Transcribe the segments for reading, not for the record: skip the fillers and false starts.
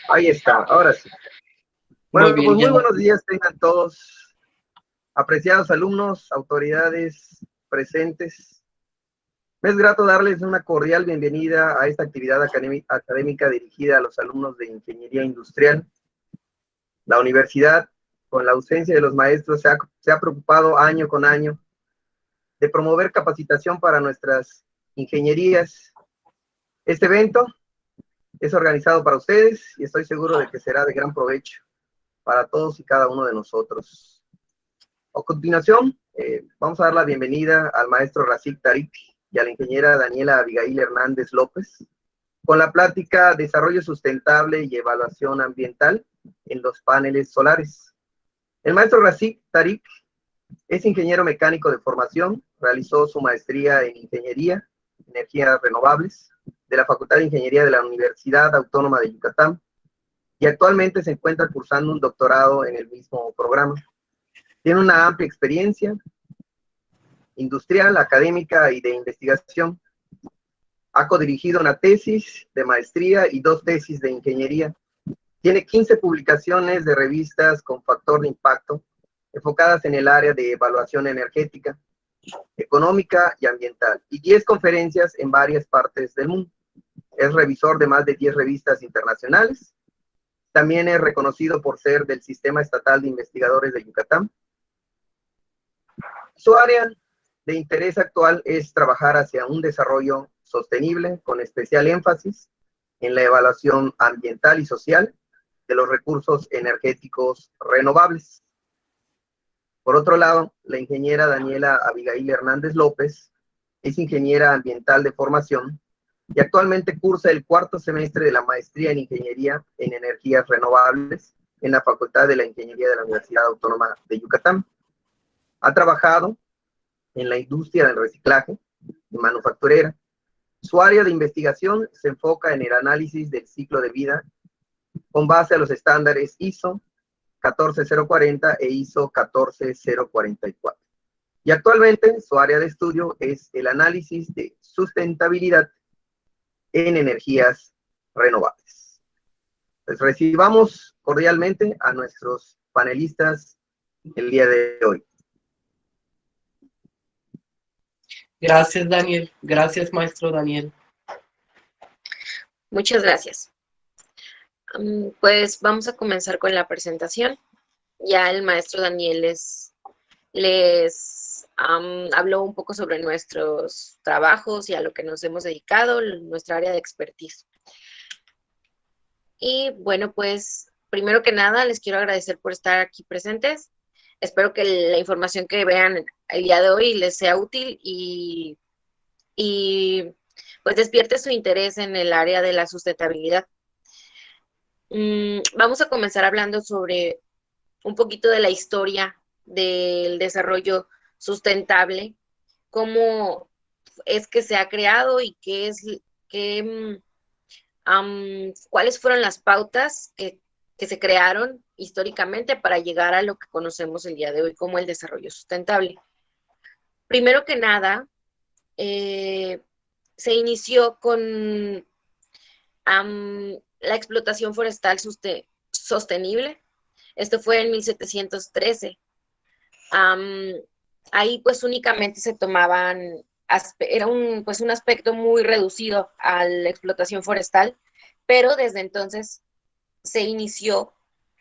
Ahí está, ahora sí. Muy Bueno, bien, pues ya. muy buenos días tengan todos, apreciados alumnos, autoridades presentes. Me es grato darles una cordial bienvenida a esta actividad académica dirigida a los alumnos de Ingeniería Industrial. La universidad, con la ausencia de los maestros, se ha preocupado año con año de promover capacitación para nuestras ingenierías. Este evento es organizado para ustedes y estoy seguro de que será de gran provecho para todos y cada uno de nosotros. A continuación, vamos a dar la bienvenida al maestro Rafik Tarik y a la ingeniera Daniela Abigail Hernández López con la plática Desarrollo Sustentable y Evaluación Ambiental en los Paneles Solares. El maestro Rafik Tarik es ingeniero mecánico de formación, realizó su maestría en Ingeniería, Energías Renovables, de la Facultad de Ingeniería de la Universidad Autónoma de Yucatán, y actualmente se encuentra cursando un doctorado en el mismo programa. Tiene una amplia experiencia industrial, académica y de investigación. Ha codirigido una tesis de maestría y 2 tesis de ingeniería. Tiene 15 publicaciones de revistas con factor de impacto enfocadas en el área de evaluación energética, económica y ambiental, y 10 conferencias en varias partes del mundo. Es revisor de más de 10 revistas internacionales. También es reconocido por ser del Sistema Estatal de Investigadores de Yucatán. Su área de interés actual es trabajar hacia un desarrollo sostenible, con especial énfasis en la evaluación ambiental y social de los recursos energéticos renovables. Por otro lado, la ingeniera Daniela Abigail Hernández López es ingeniera ambiental de formación y actualmente cursa el 4º semestre de la maestría en Ingeniería en Energías Renovables en la Facultad de la Ingeniería de la Universidad Autónoma de Yucatán. Ha trabajado en la industria del reciclaje y manufacturera. Su área de investigación se enfoca en el análisis del ciclo de vida con base a los estándares ISO 14040 e ISO 14044. Y actualmente su área de estudio es el análisis de sustentabilidad en energías renovables. Pues recibamos cordialmente a nuestros panelistas el día de hoy. Gracias, Daniel. Gracias, maestro Daniel. Muchas gracias. Pues vamos a comenzar con la presentación. Ya el maestro Daniel les habló un poco sobre nuestros trabajos y a lo que nos hemos dedicado, nuestra área de expertise. Y bueno, pues primero que nada les quiero agradecer por estar aquí presentes. Espero que la información que vean el día de hoy les sea útil y pues despierte su interés en el área de la sustentabilidad. Vamos a comenzar hablando sobre un poquito de la historia del desarrollo sustentable, cómo es que se ha creado y cuáles fueron las pautas que se crearon históricamente para llegar a lo que conocemos el día de hoy como el desarrollo sustentable. Primero que nada, se inició con la explotación forestal sostenible. Esto fue en 1713. Ahí pues únicamente se tomaban, era pues un aspecto muy reducido a la explotación forestal, pero desde entonces se inició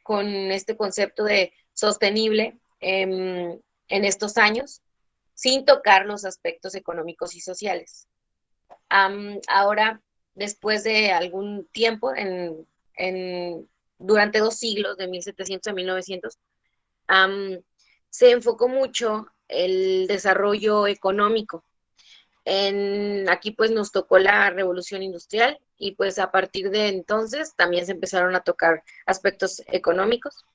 con este concepto de sostenible en estos años, sin tocar los aspectos económicos y sociales. Ahora, después de algún tiempo, durante 2 siglos, de 1700 a 1900, se enfocó mucho el desarrollo económico. Aquí pues nos tocó la revolución industrial y pues a partir de entonces también se empezaron a tocar aspectos económicos,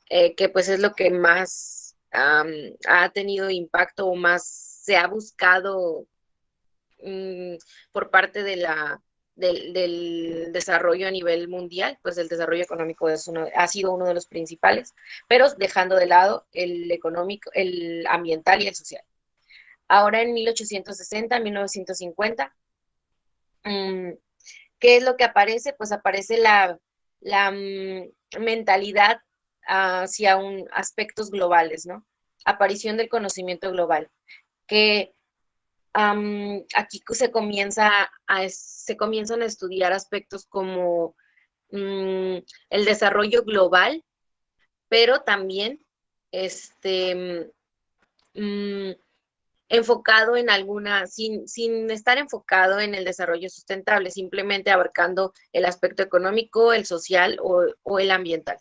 que pues es lo que más ha tenido impacto o más se ha buscado por parte del desarrollo a nivel mundial. Pues el desarrollo económico ha sido uno de los principales, pero dejando de lado el económico, el ambiental y el social. Ahora en 1860, 1950, ¿qué es lo que aparece? Pues aparece la mentalidad hacia aspectos globales, ¿no? Aparición del conocimiento global, que aquí se comienzan a estudiar aspectos como el desarrollo global, pero también enfocado en sin estar enfocado en el desarrollo sustentable, simplemente abarcando el aspecto económico, el social o el ambiental.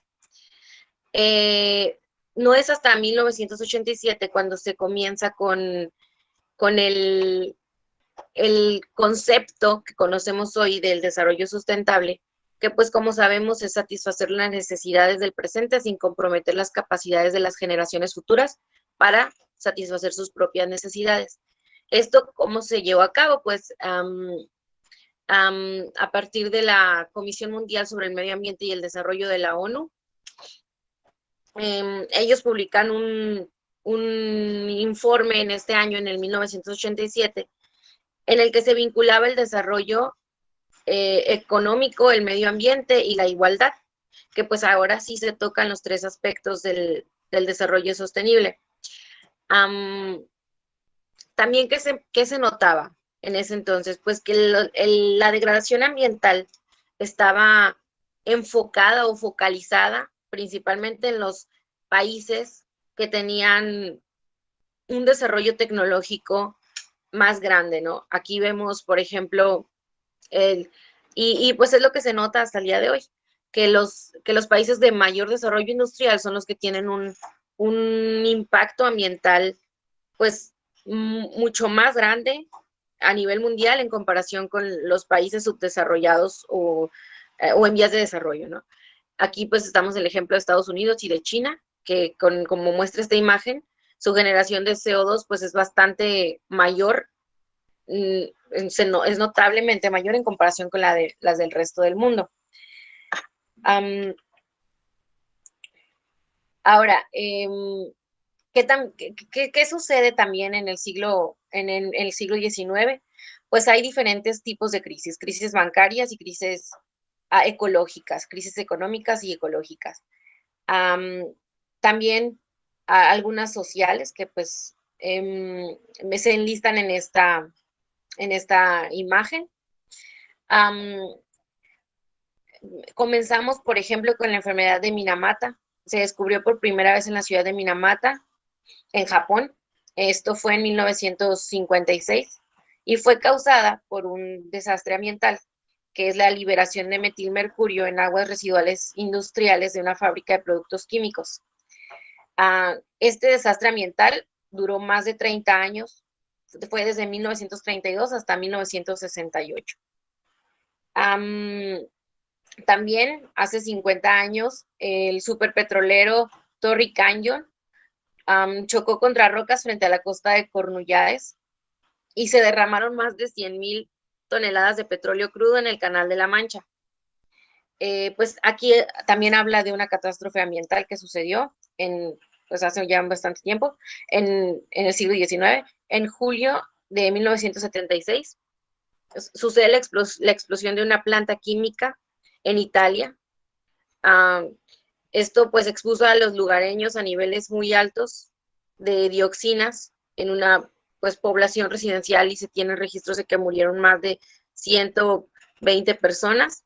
No es hasta 1987 cuando se comienza con el concepto que conocemos hoy del desarrollo sustentable, que pues como sabemos es satisfacer las necesidades del presente sin comprometer las capacidades de las generaciones futuras para satisfacer sus propias necesidades. ¿Esto cómo se llevó a cabo? Pues a partir de la Comisión Mundial sobre el Medio Ambiente y el Desarrollo de la ONU, ellos publican un informe en este año, en el 1987, en el que se vinculaba el desarrollo económico, el medio ambiente y la igualdad, que pues ahora sí se tocan los tres aspectos del desarrollo sostenible. También, ¿qué se notaba en ese entonces? Pues que la degradación ambiental estaba enfocada o focalizada principalmente en los países que tenían un desarrollo tecnológico más grande, ¿no? Aquí vemos, por ejemplo, y pues es lo que se nota hasta el día de hoy, que los países de mayor desarrollo industrial son los que tienen un impacto ambiental, pues, mucho más grande a nivel mundial en comparación con los países subdesarrollados o en vías de desarrollo, ¿no? Aquí pues estamos el ejemplo de Estados Unidos y de China, que como muestra esta imagen, su generación de CO2 pues es bastante mayor, es notablemente mayor en comparación con las del resto del mundo. Ahora, ¿qué sucede también en el siglo XIX? Pues hay diferentes tipos de crisis bancarias y crisis ecológicas, crisis económicas y ecológicas. También algunas sociales que pues se enlistan en esta imagen. Comenzamos, por ejemplo, con la enfermedad de Minamata. Se descubrió por primera vez en la ciudad de Minamata, en Japón. Esto fue en 1956 y fue causada por un desastre ambiental, que es la liberación de metilmercurio en aguas residuales industriales de una fábrica de productos químicos. Este desastre ambiental duró más de 30 años, fue desde 1932 hasta 1968. También hace 50 años el superpetrolero Torrey Canyon chocó contra rocas frente a la costa de Cornualles y se derramaron más de 100,000 toneladas de petróleo crudo en el Canal de la Mancha. Pues aquí también habla de una catástrofe ambiental que sucedió pues hace ya bastante tiempo, en el siglo XIX. En julio de 1976 sucede la explosión de una planta química en Italia. Esto pues expuso a los lugareños a niveles muy altos de dioxinas en una pues población residencial y se tienen registros de que murieron más de 120 personas.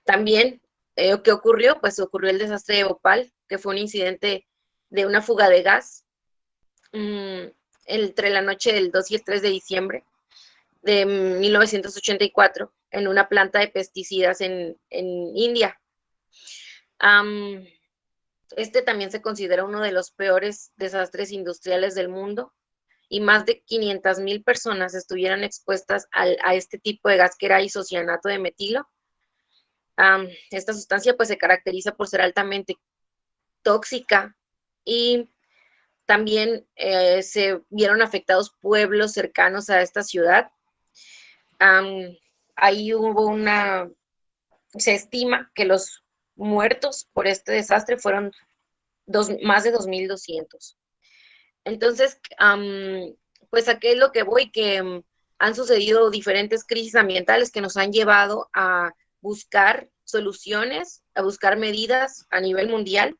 También, ¿qué ocurrió? Pues ocurrió el desastre de Bhopal, que fue un incidente de una fuga de gas entre la noche del 2 y el 3 de diciembre de 1984 en una planta de pesticidas en India. Este también se considera uno de los peores desastres industriales del mundo y más de 500,000 personas estuvieron expuestas a este tipo de gas que era isocianato de metilo. Esta sustancia pues se caracteriza por ser altamente tóxica y también se vieron afectados pueblos cercanos a esta ciudad. Ahí hubo se estima que los muertos por este desastre fueron más de 2,200. Entonces, pues a qué es lo que voy, que han sucedido diferentes crisis ambientales que nos han llevado a buscar soluciones, a buscar medidas a nivel mundial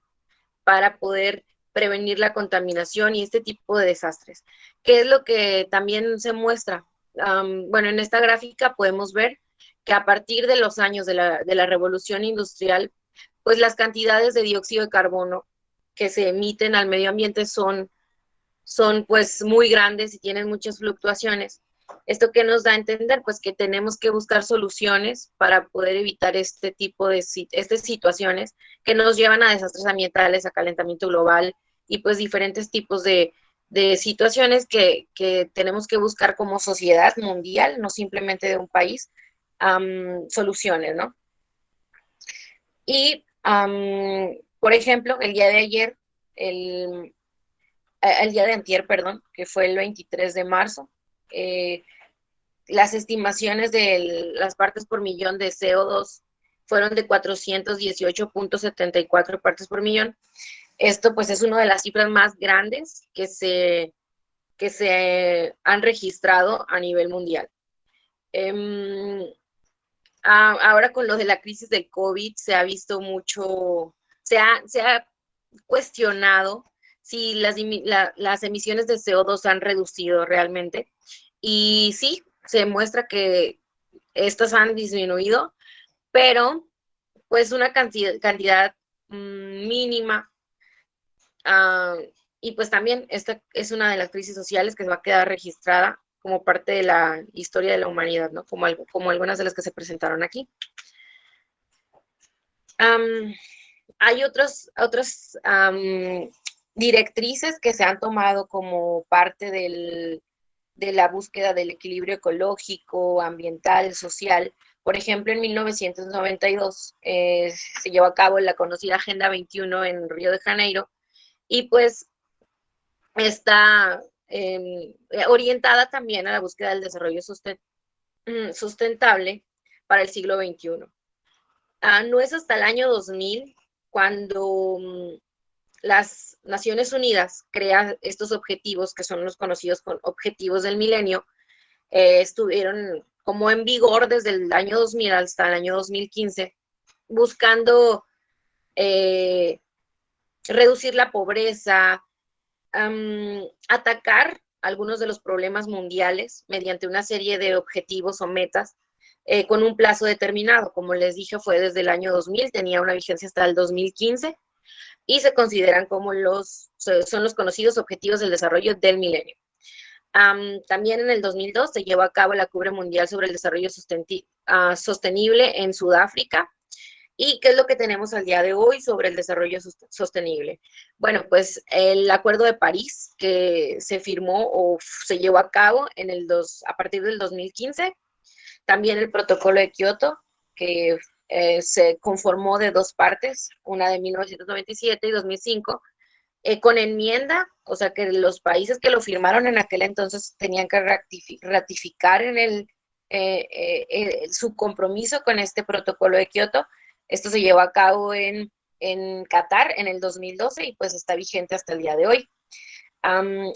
para poder prevenir la contaminación y este tipo de desastres. ¿Qué es lo que también se muestra? Bueno, en esta gráfica podemos ver que a partir de los años de la revolución industrial, pues las cantidades de dióxido de carbono que se emiten al medio ambiente son pues muy grandes y tienen muchas fluctuaciones. ¿Esto qué nos da a entender? Pues que tenemos que buscar soluciones para poder evitar este tipo de situaciones que nos llevan a desastres ambientales, a calentamiento global y pues diferentes tipos de situaciones que tenemos que buscar como sociedad mundial, no simplemente de un país, soluciones, ¿no? Y, por ejemplo, el día de ayer, el día de antier, perdón, que fue el 23 de marzo, las estimaciones de las partes por millón de CO2 fueron de 418.74 partes por millón. Esto pues es una de las cifras más grandes que se han registrado a nivel mundial. Ahora con lo de la crisis del COVID se ha visto mucho, se ha cuestionado si las emisiones de CO2 han reducido realmente. Y sí, se muestra que estas han disminuido, pero pues una cantidad mínima. Y pues también esta es una de las crisis sociales que va a quedar registrada como parte de la historia de la humanidad, ¿no? Como algunas de las que se presentaron aquí. Hay otras directrices que se han tomado como parte de la búsqueda del equilibrio ecológico, ambiental, social. Por ejemplo, en 1992 se llevó a cabo la conocida Agenda 21 en Río de Janeiro y pues está orientada también a la búsqueda del desarrollo sustentable para el siglo XXI. No es hasta el año 2000 cuando las Naciones Unidas crean estos objetivos, que son los conocidos como objetivos del milenio, estuvieron como en vigor desde el año 2000 hasta el año 2015, buscando reducir la pobreza, atacar algunos de los problemas mundiales mediante una serie de objetivos o metas con un plazo determinado. Como les dije, fue desde el año 2000, tenía una vigencia hasta el 2015 y se consideran como son los conocidos objetivos del desarrollo del milenio. También en el 2002 se llevó a cabo la Cumbre Mundial sobre el Desarrollo Sostenible en Sudáfrica. ¿Y qué es lo que tenemos al día de hoy sobre el desarrollo sostenible? Bueno, pues el Acuerdo de París que se firmó o se llevó a cabo a partir del 2015. También el Protocolo de Kioto, que se conformó de dos partes, una de 1997 y 2005, con enmienda, o sea que los países que lo firmaron en aquel entonces tenían que ratificar en su compromiso con este Protocolo de Kioto. Esto se llevó a cabo en Qatar en el 2012 y pues está vigente hasta el día de hoy.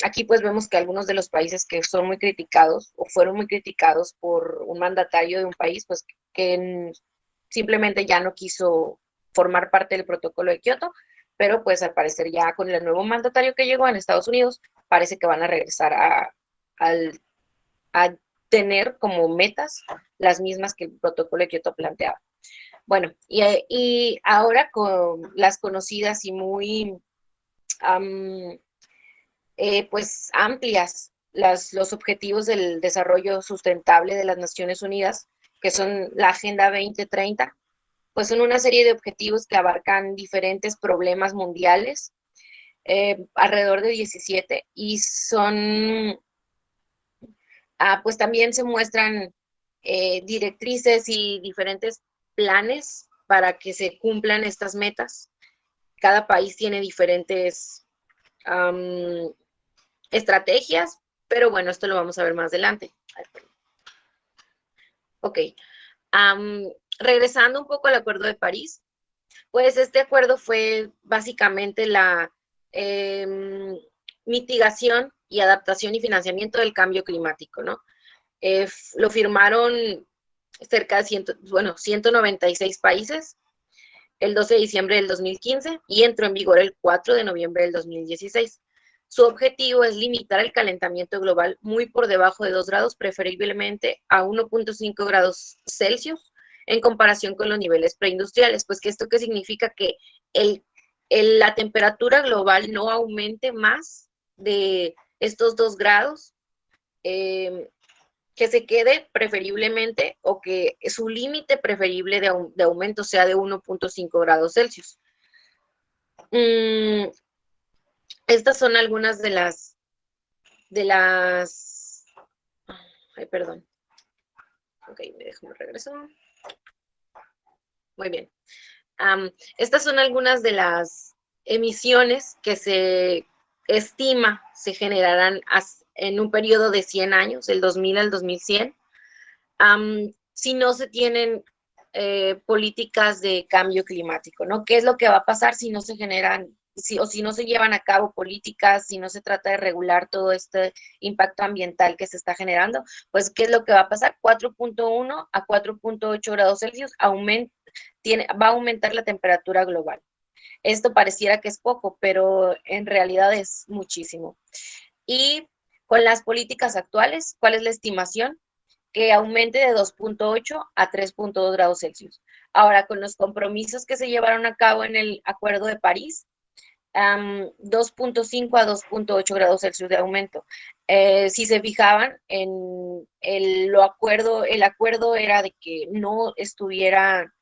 Aquí pues vemos que algunos de los países que son muy criticados o fueron muy criticados por un mandatario de un país, pues que simplemente ya no quiso formar parte del Protocolo de Kioto, pero pues al parecer ya con el nuevo mandatario que llegó en Estados Unidos, parece que van a regresar a tener como metas las mismas que el Protocolo de Kioto planteaba. Bueno, y ahora con las conocidas y muy pues amplias los objetivos del desarrollo sustentable de las Naciones Unidas, que son la Agenda 2030, pues son una serie de objetivos que abarcan diferentes problemas mundiales, alrededor de 17, y son, pues también se muestran directrices y diferentes planes para que se cumplan estas metas. Cada país tiene diferentes estrategias, pero bueno, esto lo vamos a ver más adelante. Ok, regresando un poco al Acuerdo de París, pues este acuerdo fue básicamente la mitigación y adaptación y financiamiento del cambio climático, ¿no? Lo firmaron cerca de 196 países el 12 de diciembre del 2015 y entró en vigor el 4 de noviembre del 2016. Su objetivo es limitar el calentamiento global muy por debajo de 2 grados, preferiblemente a 1.5 grados Celsius, en comparación con los niveles preindustriales. Pues, ¿esto qué significa? Que la temperatura global no aumente más de estos 2 grados, que se quede preferiblemente, o que su límite preferible de aumento sea de 1.5 grados Celsius. Estas son algunas de las, ay, perdón. Ok, déjame regreso. Muy bien. Estas son algunas de las emisiones que se estima se generarán en un periodo de 100 años, del 2000 al 2100, si no se tienen políticas de cambio climático, ¿no? ¿Qué es lo que va a pasar si no se generan, si no se llevan a cabo políticas, si no se trata de regular todo este impacto ambiental que se está generando? Pues, ¿qué es lo que va a pasar? 4.1 a 4.8 grados Celsius va a aumentar la temperatura global. Esto pareciera que es poco, pero en realidad es muchísimo. Y con las políticas actuales, ¿cuál es la estimación? Que aumente de 2.8 a 3.2 grados Celsius. Ahora, con los compromisos que se llevaron a cabo en el Acuerdo de París, 2.5 a 2.8 grados Celsius de aumento. Si se fijaban en el acuerdo era de que no estuviera,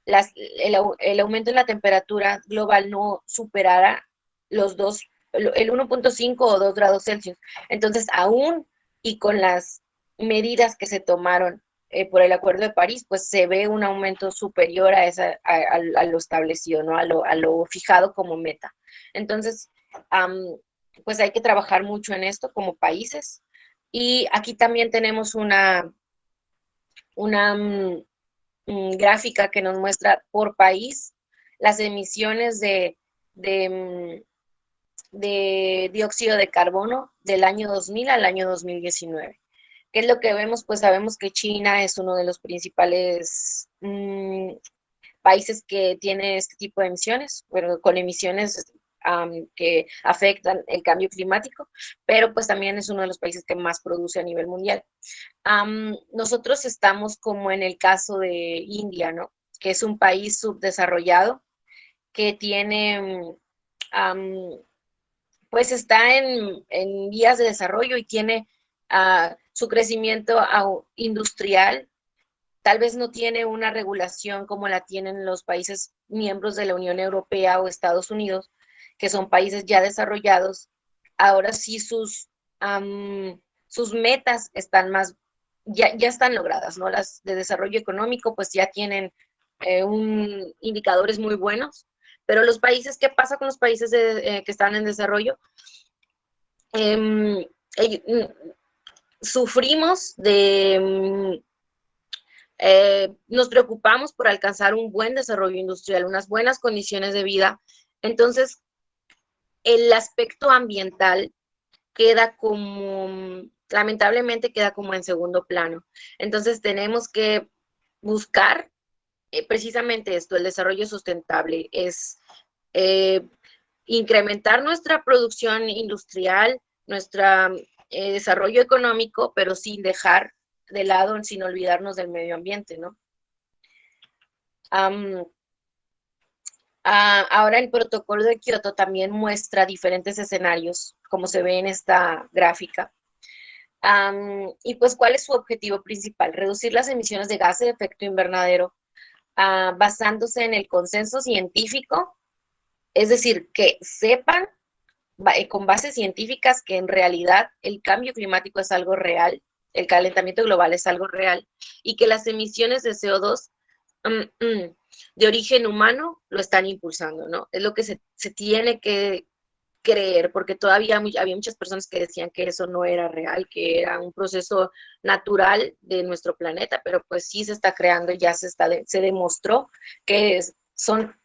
el aumento en la temperatura global no superara el 1.5 o 2 grados Celsius. Entonces, aún y con las medidas que se tomaron por el Acuerdo de París, pues se ve un aumento superior a lo establecido, ¿no? A lo fijado como meta. Entonces, pues hay que trabajar mucho en esto como países. Y aquí también tenemos una gráfica que nos muestra por país las emisiones de dióxido de carbono del año 2000 al año 2019. ¿Qué es lo que vemos? Pues sabemos que China es uno de los principales países que tiene este tipo de emisiones, bueno, con emisiones que afectan el cambio climático, pero pues también es uno de los países que más produce a nivel mundial. Nosotros estamos como en el caso de India, ¿no? Que es un país subdesarrollado que tiene, pues está en vías de desarrollo y tiene su crecimiento industrial. Tal vez no tiene una regulación como la tienen los países miembros de la Unión Europea o Estados Unidos, que son países ya desarrollados. Ahora sí sus metas están ya están logradas, ¿no? Las de desarrollo económico pues ya tienen indicadores muy buenos, pero los países, ¿qué pasa con los países que están en desarrollo? Sufrimos nos preocupamos por alcanzar un buen desarrollo industrial, unas buenas condiciones de vida. Entonces, el aspecto ambiental lamentablemente queda como en segundo plano. Entonces, tenemos que buscar precisamente esto, el desarrollo sustentable, es incrementar nuestra producción industrial, nuestro desarrollo económico, pero sin dejar de lado, sin olvidarnos del medio ambiente, ¿no? Ahora el protocolo de Kioto también muestra diferentes escenarios, como se ve en esta gráfica. Y pues, ¿cuál es su objetivo principal? Reducir las emisiones de gases de efecto invernadero basándose en el consenso científico, es decir, que sepan con bases científicas que en realidad el cambio climático es algo real, el calentamiento global es algo real, y que las emisiones de CO2 de origen humano lo están impulsando, ¿no? Es lo que se tiene que creer, porque todavía había muchas personas que decían que eso no era real, que era un proceso natural de nuestro planeta, pero pues sí se está creando, ya se demostró que son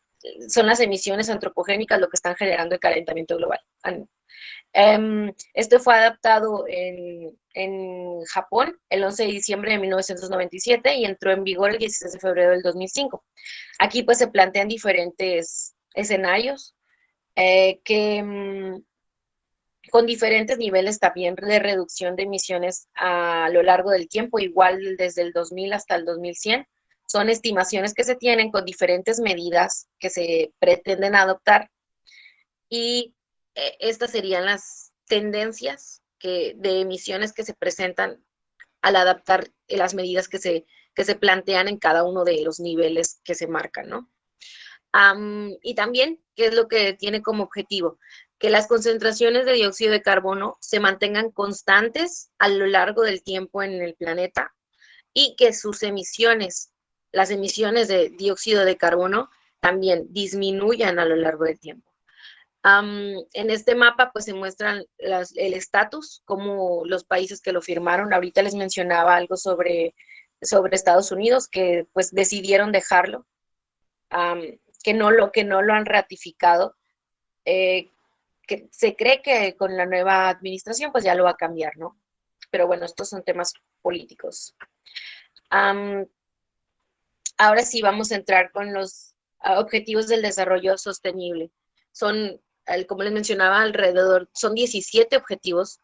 las emisiones antropogénicas lo que están generando el calentamiento global. Esto fue adaptado en Japón el 11 de diciembre de 1997 y entró en vigor el 16 de febrero del 2005. Aquí pues se plantean diferentes escenarios con diferentes niveles también de reducción de emisiones a lo largo del tiempo, igual desde el 2000 hasta el 2100. Son estimaciones que se tienen con diferentes medidas que se pretenden adoptar y estas serían las tendencias de emisiones que se presentan al adaptar las medidas que se plantean en cada uno de los niveles que se marcan, ¿no? Y también, ¿qué es lo que tiene como objetivo? Que las concentraciones de dióxido de carbono se mantengan constantes a lo largo del tiempo en el planeta y que sus emisiones, las emisiones de dióxido de carbono, también disminuyan a lo largo del tiempo. En este mapa pues se muestran el estatus, como los países que lo firmaron. Ahorita les mencionaba algo sobre Estados Unidos, que pues decidieron dejarlo, que no lo han ratificado. Que se cree que con la nueva administración pues ya lo va a cambiar, ¿no? Pero bueno, estos son temas políticos. Ahora sí vamos a entrar con los objetivos del desarrollo sostenible. Son, como les mencionaba, son 17 objetivos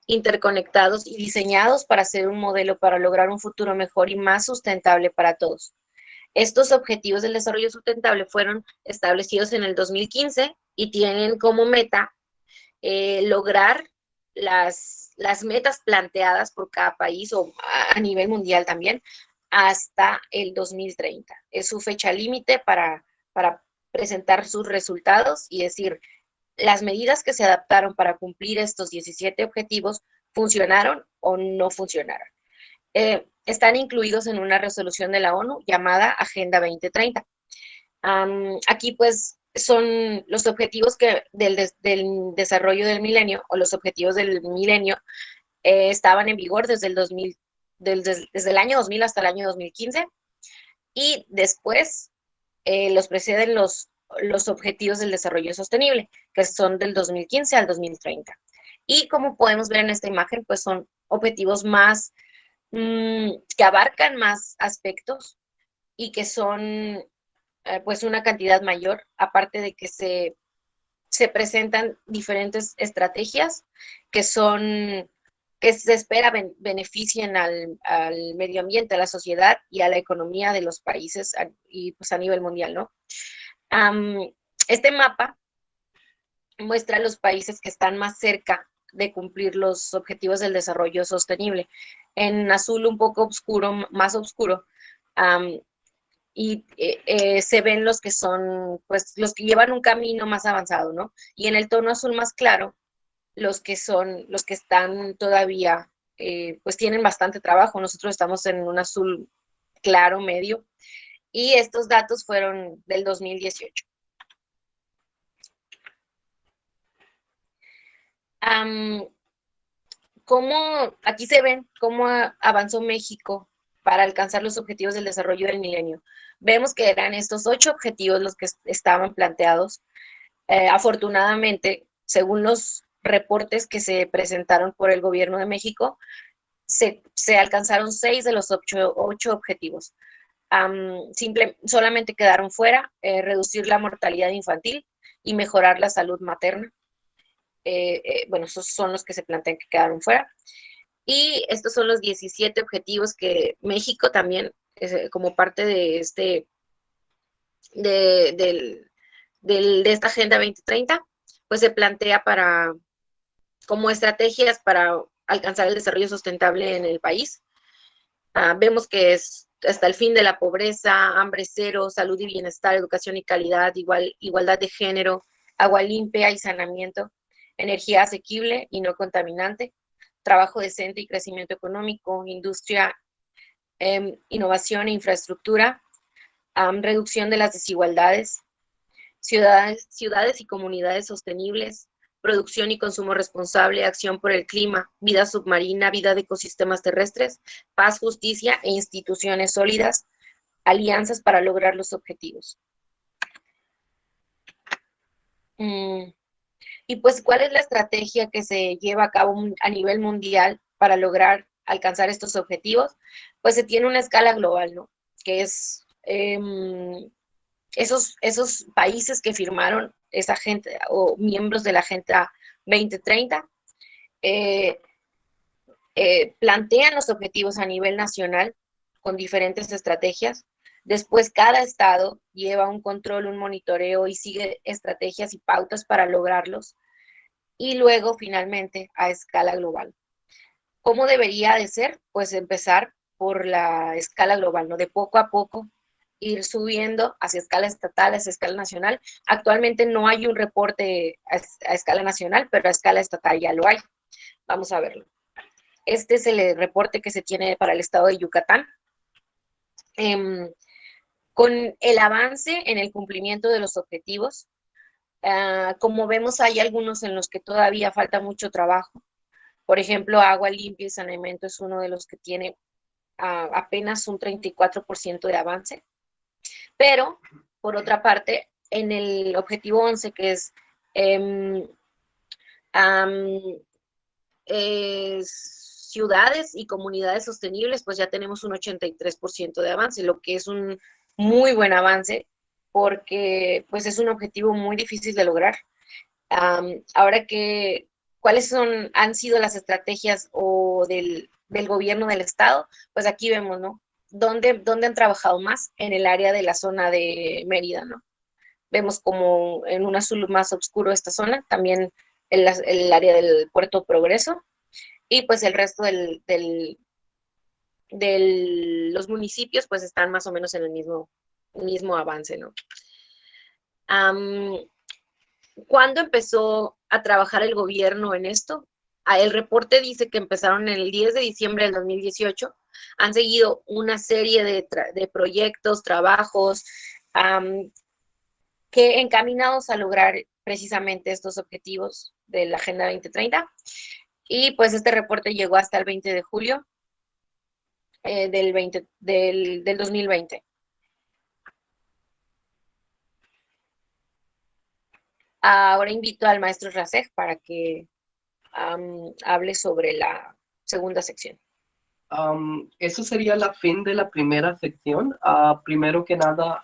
interconectados y diseñados para ser un modelo para lograr un futuro mejor y más sustentable para todos. Estos objetivos del desarrollo sustentable fueron establecidos en el 2015 y tienen como meta lograr las metas planteadas por cada país o a nivel mundial también hasta el 2030. Es su fecha límite para presentar sus resultados y decir, las medidas que se adaptaron para cumplir estos 17 objetivos funcionaron o no funcionaron. Están incluidos en una resolución de la ONU llamada Agenda 2030. Aquí pues son los objetivos del desarrollo del milenio o los objetivos del milenio estaban en vigor desde el año 2000 hasta el año 2015 y después los preceden los objetivos del desarrollo sostenible, que son del 2015 al 2030. Y como podemos ver en esta imagen, pues son objetivos más que abarcan más aspectos y que son pues una cantidad mayor, aparte de que se presentan diferentes estrategias que se espera beneficien al medio ambiente, a la sociedad y a la economía de los países y pues a nivel mundial, ¿no? Este mapa muestra los países que están más cerca de cumplir los objetivos del desarrollo sostenible. En azul un poco oscuro, más oscuro, y se ven los que son, pues, los que llevan un camino más avanzado, ¿no? Y en el tono azul más claro, los que están todavía, pues tienen bastante trabajo. Nosotros estamos en un azul claro, medio, y estos datos fueron del 2018. Aquí se ven cómo avanzó México para alcanzar los objetivos del desarrollo del milenio. Vemos que eran estos 8 objetivos los que estaban planteados. Afortunadamente, según los reportes que se presentaron por el gobierno de México, se alcanzaron 6 de los 8 objetivos. Solamente quedaron fuera reducir la mortalidad infantil y mejorar la salud materna. Bueno, esos son los que se plantean que quedaron fuera. Y estos son los 17 objetivos que México también, como parte de esta Agenda 2030, pues se plantea como estrategias para alcanzar el desarrollo sustentable en el país. Vemos que es hasta el fin de la pobreza, hambre cero, salud y bienestar, educación y calidad, igualdad de género, agua limpia y saneamiento, energía asequible y no contaminante, trabajo decente y crecimiento económico, industria, innovación e infraestructura, reducción de las desigualdades, ciudades y comunidades sostenibles, producción y consumo responsable, acción por el clima, vida submarina, vida de ecosistemas terrestres, paz, justicia e instituciones sólidas, alianzas para lograr los objetivos. Y pues, ¿cuál es la estrategia que se lleva a cabo a nivel mundial para lograr alcanzar estos objetivos? Pues se tiene una escala global, ¿no? Que es esos países que firmaron esa gente o miembros de la Agenda 2030 plantean los objetivos a nivel nacional con diferentes estrategias. Después cada estado lleva un control, un monitoreo y sigue estrategias y pautas para lograrlos. Y luego finalmente a escala global. ¿Cómo debería de ser? Pues empezar por la escala global, ¿no? De poco a poco ir subiendo hacia escala estatal, hacia escala nacional. Actualmente no hay un reporte a escala nacional, pero a escala estatal ya lo hay. Vamos a verlo. Este es el reporte que se tiene para el estado de Yucatán. Con el avance en el cumplimiento de los objetivos, como vemos, hay algunos en los que todavía falta mucho trabajo. Por ejemplo, agua limpia y saneamiento es uno de los que tiene apenas un 34% de avance. Pero, por otra parte, en el objetivo 11, que es ciudades y comunidades sostenibles, pues ya tenemos un 83% de avance, lo que es un muy buen avance porque pues es un objetivo muy difícil de lograr. Ahora que, ¿cuáles han sido las estrategias o del gobierno del estado? Pues aquí vemos, ¿no? ¿Dónde han trabajado más? En el área de la zona de Mérida, ¿no? Vemos como en un azul más oscuro esta zona, también el área del Puerto Progreso, y pues el resto de los municipios pues están más o menos en el mismo avance, ¿no? ¿Cuándo empezó a trabajar el gobierno en esto? El reporte dice que empezaron el 10 de diciembre del 2018. Han seguido una serie de proyectos, trabajos, que encaminados a lograr precisamente estos objetivos de la Agenda 2030. Y pues este reporte llegó hasta el 20 de julio del 2020. Ahora invito al maestro Rasek para que hable sobre la segunda sección. Eso sería la fin de la primera sección. Primero que nada,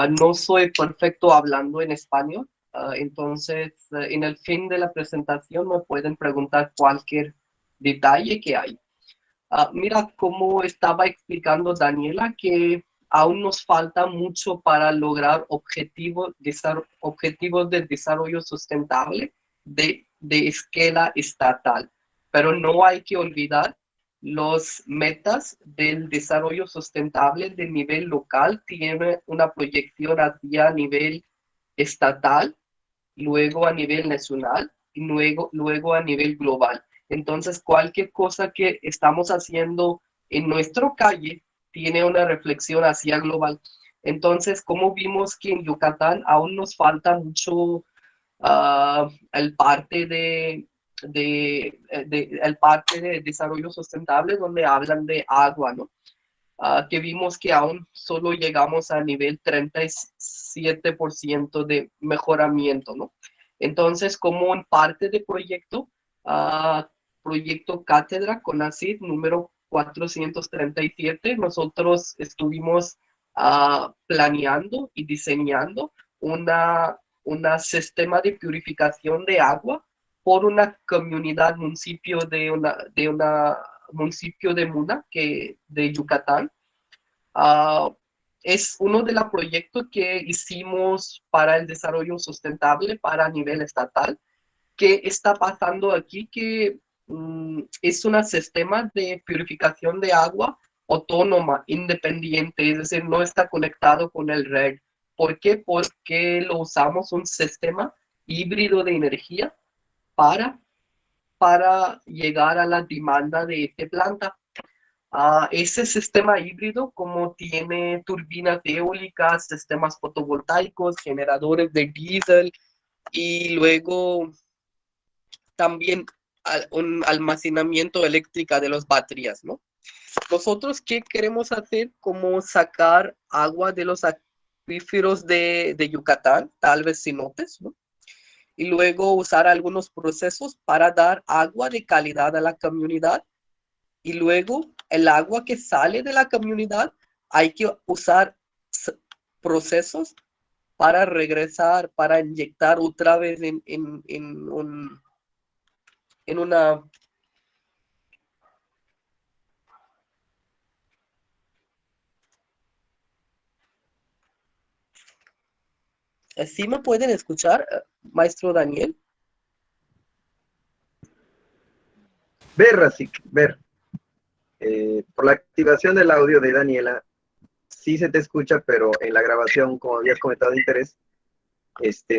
no soy perfecto hablando en español, entonces en el fin de la presentación me pueden preguntar cualquier detalle que hay. Mira, como estaba explicando Daniela, que aún nos falta mucho para lograr objetivos de desarrollo sustentable de escala estatal. Pero no hay que olvidar los metas del desarrollo sustentable de nivel local. Tiene una proyección hacia nivel estatal, luego a nivel nacional y luego a nivel global. Entonces, cualquier cosa que estamos haciendo en nuestra calle tiene una reflexión hacia global. Entonces, como vimos que en Yucatán aún nos falta mucho el parte el parte de desarrollo sustentable donde hablan de agua, ¿no? Que vimos que aún solo llegamos a nivel 37% de mejoramiento, ¿no? Entonces, como en parte de proyecto, proyecto Cátedra CONACYT número 437, nosotros estuvimos planeando y diseñando un sistema de purificación de agua por una comunidad, municipio de una municipio de Muna, de Yucatán. Es uno de los proyectos que hicimos para el desarrollo sustentable para nivel estatal. ¿Qué está pasando aquí? Que es un sistema de purificación de agua autónoma, independiente, es decir, no está conectado con el red. ¿Por qué? Porque lo usamos un sistema híbrido de energía para llegar a la demanda de esta planta. Ese sistema híbrido, como tiene turbinas eólicas, sistemas fotovoltaicos, generadores de diésel y luego también un almacenamiento eléctrico de las baterías, ¿no? Nosotros, ¿qué queremos hacer? Como sacar agua de los acuíferos de Yucatán, tal vez cenotes, ¿no? Y luego usar algunos procesos para dar agua de calidad a la comunidad. Y luego el agua que sale de la comunidad hay que usar procesos para regresar, para inyectar otra vez en una... ¿Sí me pueden escuchar, maestro Daniel? Ver, Rafik, ver. Por la activación del audio de Daniela, sí se te escucha, pero en la grabación, como habías comentado de interés,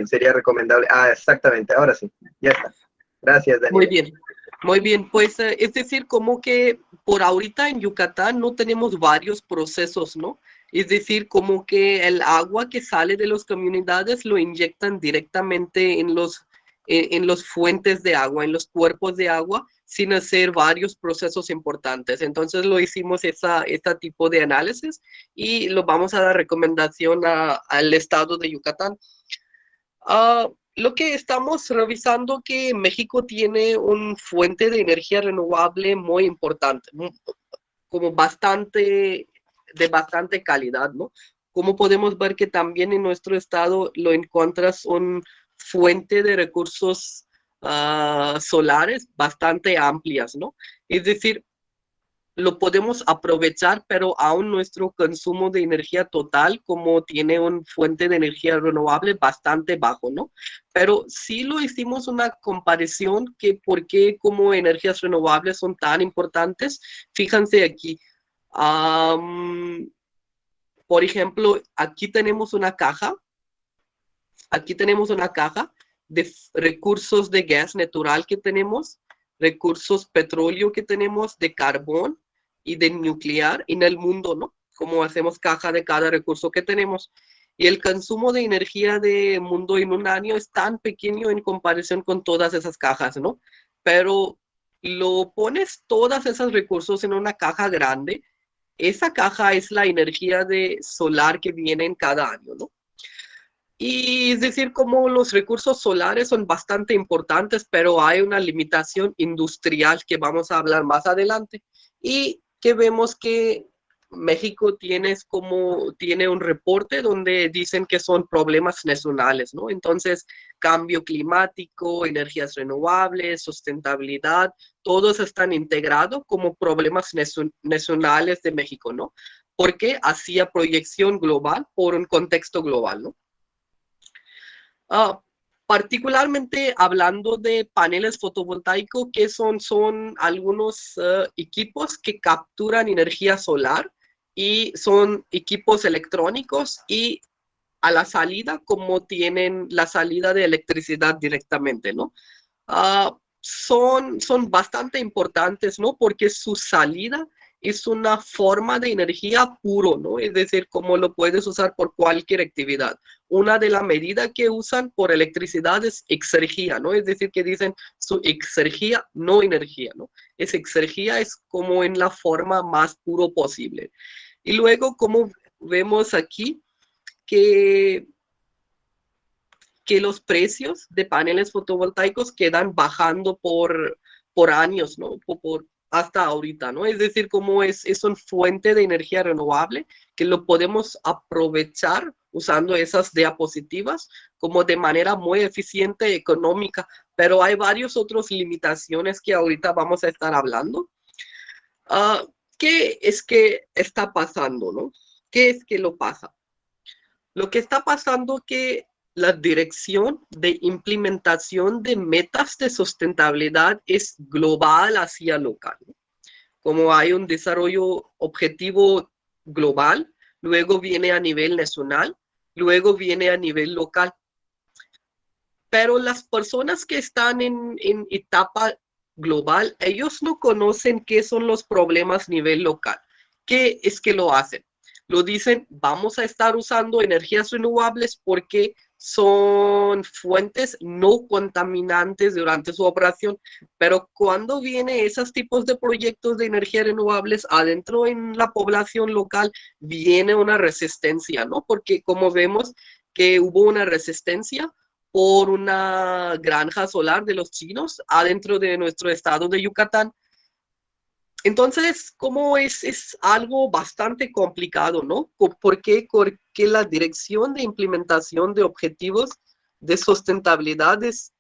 sería recomendable. Ah, exactamente, ahora sí, ya está. Gracias, Muy Daniela. bien, muy bien. Pues es decir, como que por ahorita en Yucatán no tenemos varios procesos, ¿no? Es decir, como que el agua que sale de las comunidades lo inyectan directamente en los fuentes de agua, en los cuerpos de agua, sin hacer varios procesos importantes. Entonces lo hicimos este tipo de análisis y lo vamos a dar recomendación al estado de Yucatán. Lo que estamos revisando que México tiene una fuente de energía renovable muy importante, como de bastante calidad, ¿no? Como podemos ver que también en nuestro estado lo encuentras una fuente de recursos solares bastante amplias, ¿no? Es decir, lo podemos aprovechar, pero aún nuestro consumo de energía total, como tiene una fuente de energía renovable bastante bajo, ¿no? Pero sí lo hicimos una comparación que por qué como energías renovables son tan importantes. Fíjense aquí. Por ejemplo, aquí tenemos una caja de recursos de gas natural que tenemos, recursos petróleo que tenemos, de carbón y de nuclear en el mundo, ¿no? Como hacemos caja de cada recurso que tenemos. Y el consumo de energía del mundo en un año es tan pequeño en comparación con todas esas cajas, ¿no? Pero lo pones todos esos recursos en una caja grande, esa caja es la energía de solar que viene en cada año, ¿no? Y es decir, como los recursos solares son bastante importantes, pero hay una limitación industrial que vamos a hablar más adelante. Y que vemos que México tiene un reporte donde dicen que son problemas nacionales, ¿no? Entonces, cambio climático, energías renovables, sustentabilidad, todos están integrados como problemas nacionales de México, ¿no? Porque hacía proyección global por un contexto global, ¿no? Particularmente hablando de paneles fotovoltaicos, que son algunos equipos que capturan energía solar y son equipos electrónicos y a la salida, como tienen la salida de electricidad directamente, ¿no? Son bastante importantes, ¿no? Porque su salida es una forma de energía puro, ¿no? Es decir, como lo puedes usar por cualquier actividad. Una de las medidas que usan por electricidad es exergía, ¿no? Es decir, que dicen su exergía, no energía, ¿no? Esa exergía es como en la forma más puro posible. Y luego, como vemos aquí, que los precios de paneles fotovoltaicos quedan bajando por años, ¿no? Hasta ahorita, ¿no? Es decir, como es una fuente de energía renovable que lo podemos aprovechar usando esas diapositivas como de manera muy eficiente y económica, pero hay varias otras limitaciones que ahorita vamos a estar hablando. ¿Qué es que está pasando, no? ¿Qué es que lo pasa? Lo que está pasando es que la dirección de implementación de metas de sustentabilidad es global hacia local. Como hay un desarrollo objetivo global, luego viene a nivel nacional, luego viene a nivel local. Pero las personas que están en etapa global, ellos no conocen qué son los problemas a nivel local. ¿Qué es que lo hacen? Lo dicen, vamos a estar usando energías renovables porque son fuentes no contaminantes durante su operación, pero cuando vienen esos tipos de proyectos de energía renovables adentro en la población local, viene una resistencia, ¿no? Porque como vemos que hubo una resistencia por una granja solar de los chinos adentro de nuestro estado de Yucatán. Entonces, como es algo bastante complicado, ¿no? Porque la dirección de implementación de objetivos de sustentabilidad es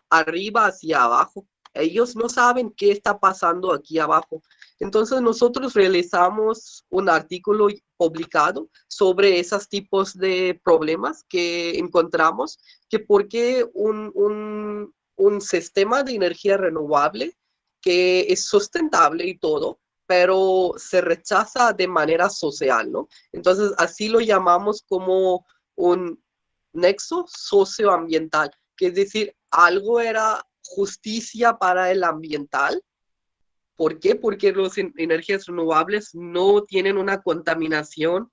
arriba hacia abajo. Ellos no saben qué está pasando aquí abajo. Entonces, nosotros realizamos un artículo publicado sobre esos tipos de problemas que encontramos, que por qué un sistema de energía renovable que es sustentable y todo, pero se rechaza de manera social, ¿no? Entonces, así lo llamamos como un nexo socioambiental, que es decir, algo era justicia para el ambiental. ¿Por qué? Porque las energías renovables no tienen una contaminación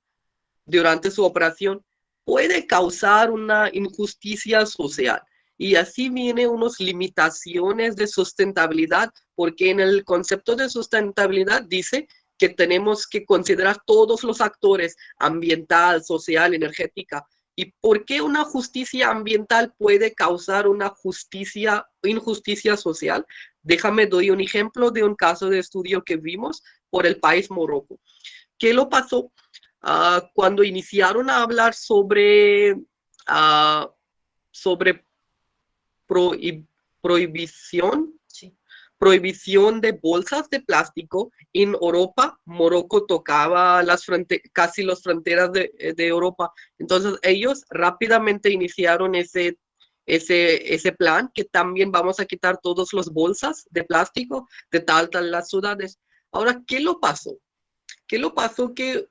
durante su operación, puede causar una injusticia social. Y así vienen unas limitaciones de sustentabilidad, porque en el concepto de sustentabilidad dice que tenemos que considerar todos los actores, ambiental, social, energética. ¿Y por qué una justicia ambiental puede causar una injusticia social? Déjame doy un ejemplo de un caso de estudio que vimos por el país Morocco. ¿Qué lo pasó? Cuando iniciaron a hablar sobre prohibición, sí, prohibición de bolsas de plástico en Europa, Morocco tocaba casi las fronteras de Europa. Entonces ellos rápidamente iniciaron ese plan, que también vamos a quitar todas las bolsas de plástico de tal las ciudades. Ahora, ¿qué lo pasó? ¿Qué lo pasó? Que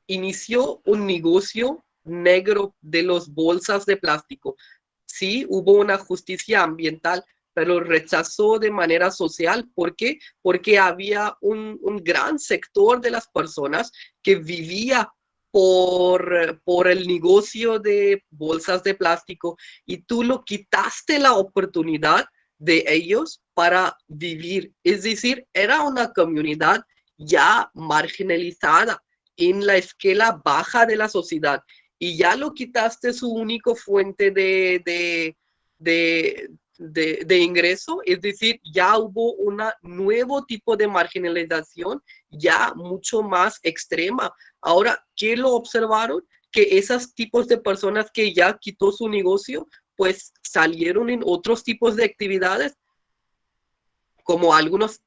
inició un negocio negro de las bolsas de plástico. Sí, hubo una justicia ambiental, pero rechazó de manera social. ¿Por qué? Porque había un gran sector de las personas que vivía por el negocio de bolsas de plástico, y tú lo quitaste la oportunidad de ellos para vivir. Es decir, era una comunidad ya marginalizada en la escala baja de la sociedad, y ya lo quitaste su único fuente de ingreso. Es decir, ya hubo un nuevo tipo de marginalización ya mucho más extrema. Ahora, ¿qué lo observaron? Que esos tipos de personas que ya quitó su negocio, pues salieron en otros tipos de actividades, como algunas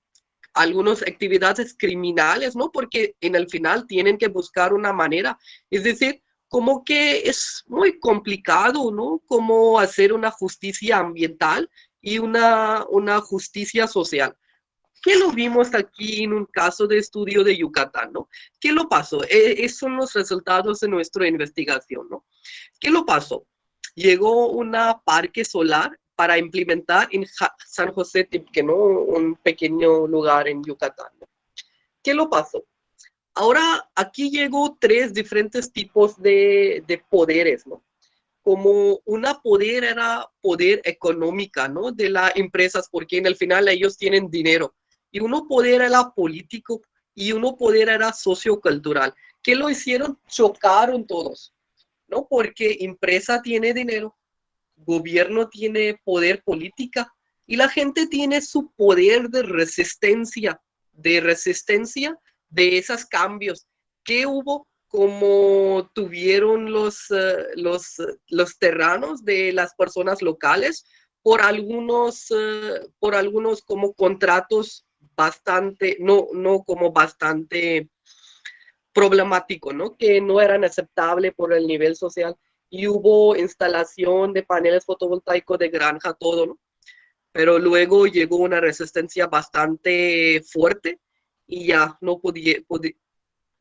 actividades criminales, ¿no? Porque en el final tienen que buscar una manera. Es decir, como que es muy complicado, ¿no? Cómo hacer una justicia ambiental y una justicia social. ¿Qué lo vimos aquí en un caso de estudio de Yucatán, ¿no? ¿Qué lo pasó? Esos son los resultados de nuestra investigación, ¿no? ¿Qué lo pasó? Llegó una parque solar para implementar en San José Tipque, ¿no? Un pequeño lugar en Yucatán, ¿no? ¿Qué lo pasó? Ahora aquí llegó tres diferentes tipos de poderes, ¿no? Como una poder era poder económica, ¿no? De las empresas, porque en el final ellos tienen dinero. Y uno poder era político y uno poder era sociocultural. ¿Qué lo hicieron? Chocaron todos, ¿no? Porque empresa tiene dinero, gobierno tiene poder política, y la gente tiene su poder de resistencia de esos cambios. ¿Qué hubo? Como tuvieron los terrenos de las personas locales por algunos como contratos bastante, no como bastante problemático, ¿no? Que no eran aceptables por el nivel social, y hubo instalación de paneles fotovoltaicos de granja, todo, ¿no? Pero luego llegó una resistencia bastante fuerte y ya no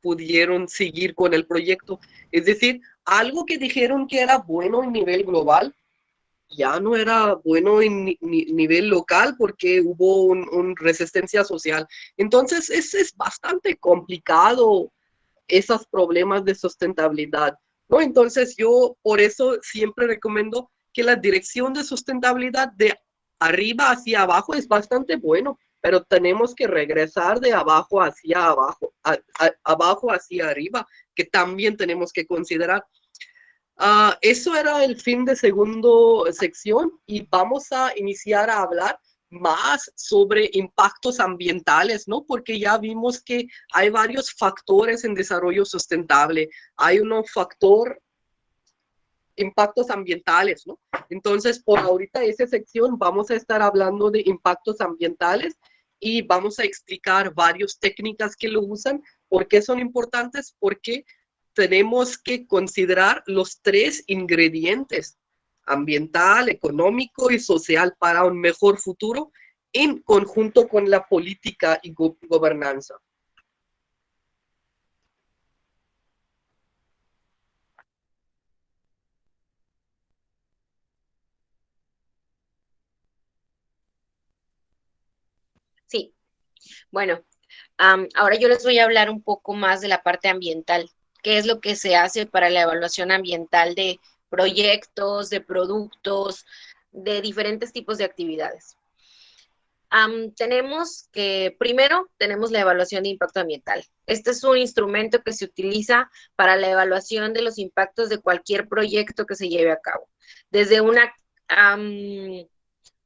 pudieron seguir con el proyecto. Es decir, algo que dijeron que era bueno en nivel global, ya no era bueno en nivel local, porque hubo una resistencia social. Entonces es bastante complicado esos problemas de sustentabilidad, ¿no? Entonces yo por eso siempre recomiendo que la dirección de sustentabilidad de arriba hacia abajo es bastante bueno, pero tenemos que regresar de abajo hacia abajo, abajo hacia arriba, que también tenemos que considerar. Eso era el fin de segunda sección y vamos a iniciar a hablar más sobre impactos ambientales, ¿no? Porque ya vimos que hay varios factores en desarrollo sustentable. Hay un factor impactos ambientales, ¿no? Entonces, por ahorita esa sección vamos a estar hablando de impactos ambientales y vamos a explicar varias técnicas que lo usan, por qué son importantes, porque tenemos que considerar los tres ingredientes, ambiental, económico y social, para un mejor futuro en conjunto con la política y gobernanza. Sí, bueno, ahora yo les voy a hablar un poco más de la parte ambiental. ¿Qué es lo que se hace para la evaluación ambiental de proyectos, de productos, de diferentes tipos de actividades? Tenemos que, primero, tenemos la evaluación de impacto ambiental. Este es un instrumento que se utiliza para la evaluación de los impactos de cualquier proyecto que se lleve a cabo. Desde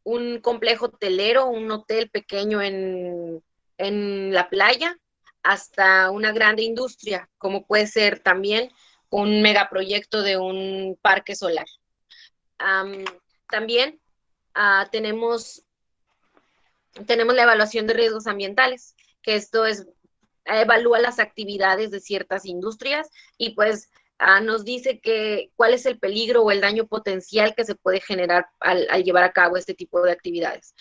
un complejo hotelero, un hotel pequeño en la playa, hasta una grande industria, como puede ser también un megaproyecto de un parque solar. También tenemos la evaluación de riesgos ambientales, que esto es, evalúa las actividades de ciertas industrias y pues nos dice cuál es el peligro o el daño potencial que se puede generar al llevar a cabo este tipo de actividades.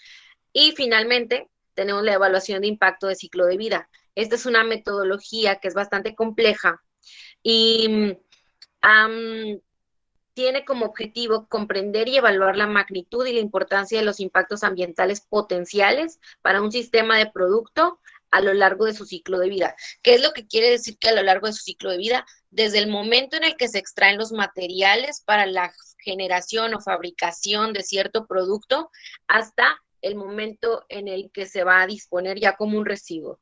Y finalmente, tenemos la evaluación de impacto de ciclo de vida. Esta es una metodología que es bastante compleja y tiene como objetivo comprender y evaluar la magnitud y la importancia de los impactos ambientales potenciales para un sistema de producto a lo largo de su ciclo de vida. ¿Qué es lo que quiere decir que a lo largo de su ciclo de vida? Desde el momento en el que se extraen los materiales para la generación o fabricación de cierto producto hasta el momento en el que se va a disponer ya como un residuo,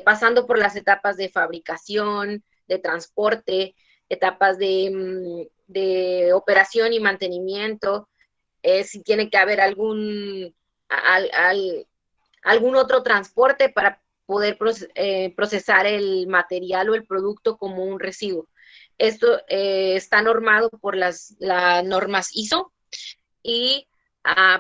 pasando por las etapas de fabricación, de transporte, etapas de operación y mantenimiento, si tiene que haber algún otro transporte para poder procesar el material o el producto como un residuo. Esto está normado por las normas ISO y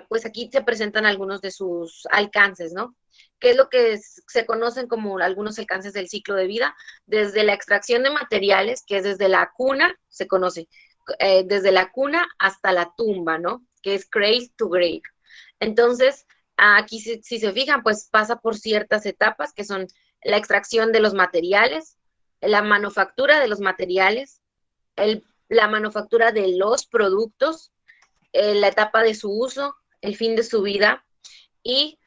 pues aquí se presentan algunos de sus alcances, ¿no? ¿Qué es lo que se conocen como algunos alcances del ciclo de vida? Desde la extracción de materiales, que es desde la cuna, se conoce, desde la cuna hasta la tumba, ¿no? Que es cradle to grave. Entonces, aquí si se fijan, pues pasa por ciertas etapas, que son la extracción de los materiales, la manufactura de los materiales, la manufactura de los productos, la etapa de su uso, el fin de su vida y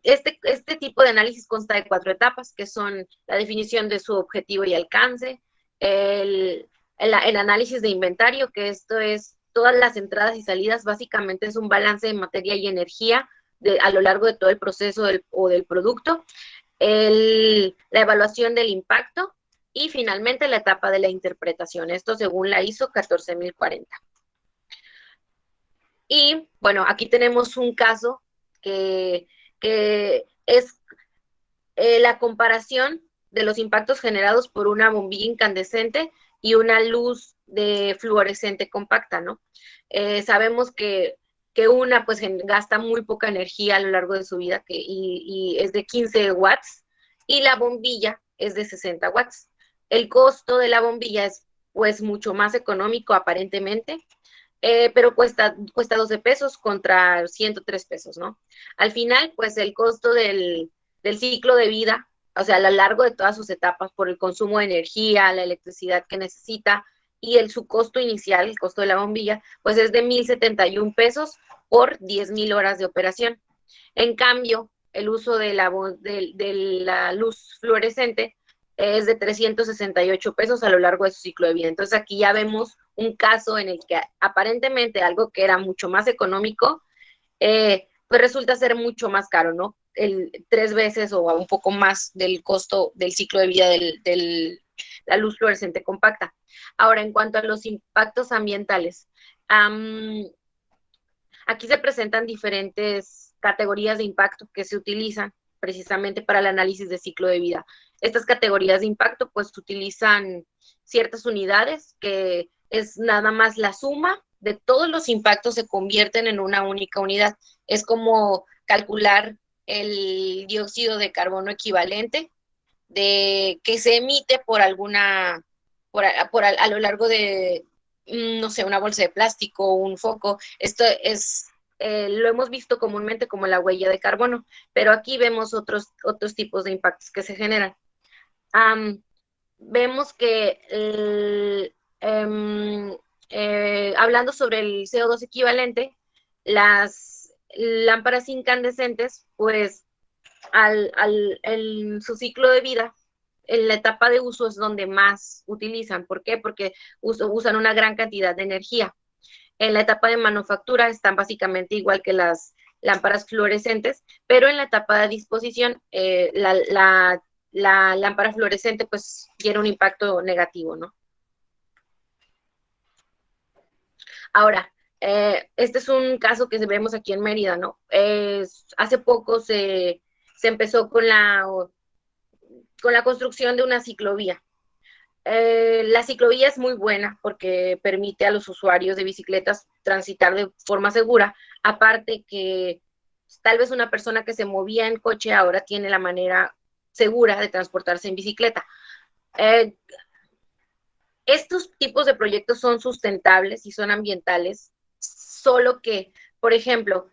este tipo de análisis consta de 4 etapas, que son la definición de su objetivo y alcance, el análisis de inventario, que esto es todas las entradas y salidas, básicamente es un balance de materia y energía a lo largo de todo el proceso del producto, la evaluación del impacto y finalmente la etapa de la interpretación, esto según la ISO 14040. Y bueno, aquí tenemos un caso que es la comparación de los impactos generados por una bombilla incandescente y una luz de fluorescente compacta, ¿no? Sabemos que una pues gasta muy poca energía a lo largo de su vida y es de 15 watts y la bombilla es de 60 watts. El costo de la bombilla es pues mucho más económico aparentemente, pero cuesta 12 pesos contra 103 pesos, ¿no? Al final, pues el costo del ciclo de vida, o sea, a lo largo de todas sus etapas, por el consumo de energía, la electricidad que necesita y su costo inicial, el costo de la bombilla, pues es de 1,071 pesos por 10,000 horas de operación. En cambio, el uso de la luz fluorescente es de 368 pesos a lo largo de su ciclo de vida. Entonces aquí ya vemos un caso en el que aparentemente algo que era mucho más económico, pues resulta ser mucho más caro, ¿no? 3 veces o un poco más del costo del ciclo de vida la luz fluorescente compacta. Ahora, en cuanto a los impactos ambientales, aquí se presentan diferentes categorías de impacto que se utilizan precisamente para el análisis de ciclo de vida. Estas categorías de impacto pues utilizan ciertas unidades que es nada más la suma de todos los impactos se convierten en una única unidad. Es como calcular el dióxido de carbono equivalente que se emite por alguna, a lo largo de, no sé, una bolsa de plástico, un foco. Esto es, lo hemos visto comúnmente como la huella de carbono, pero aquí vemos otros tipos de impactos que se generan. Vemos que hablando sobre el CO2 equivalente, las lámparas incandescentes, pues en su ciclo de vida, en la etapa de uso es donde más utilizan. ¿Por qué? Porque usan una gran cantidad de energía. En la etapa de manufactura están básicamente igual que las lámparas fluorescentes, pero en la etapa de disposición, la lámpara fluorescente pues tiene un impacto negativo, ¿no? Ahora, este es un caso que vemos aquí en Mérida, ¿no? Hace poco se empezó con la construcción de una ciclovía. La ciclovía es muy buena porque permite a los usuarios de bicicletas transitar de forma segura, aparte que tal vez una persona que se movía en coche ahora tiene la manera segura de transportarse en bicicleta. Estos tipos de proyectos son sustentables y son ambientales, solo que, por ejemplo,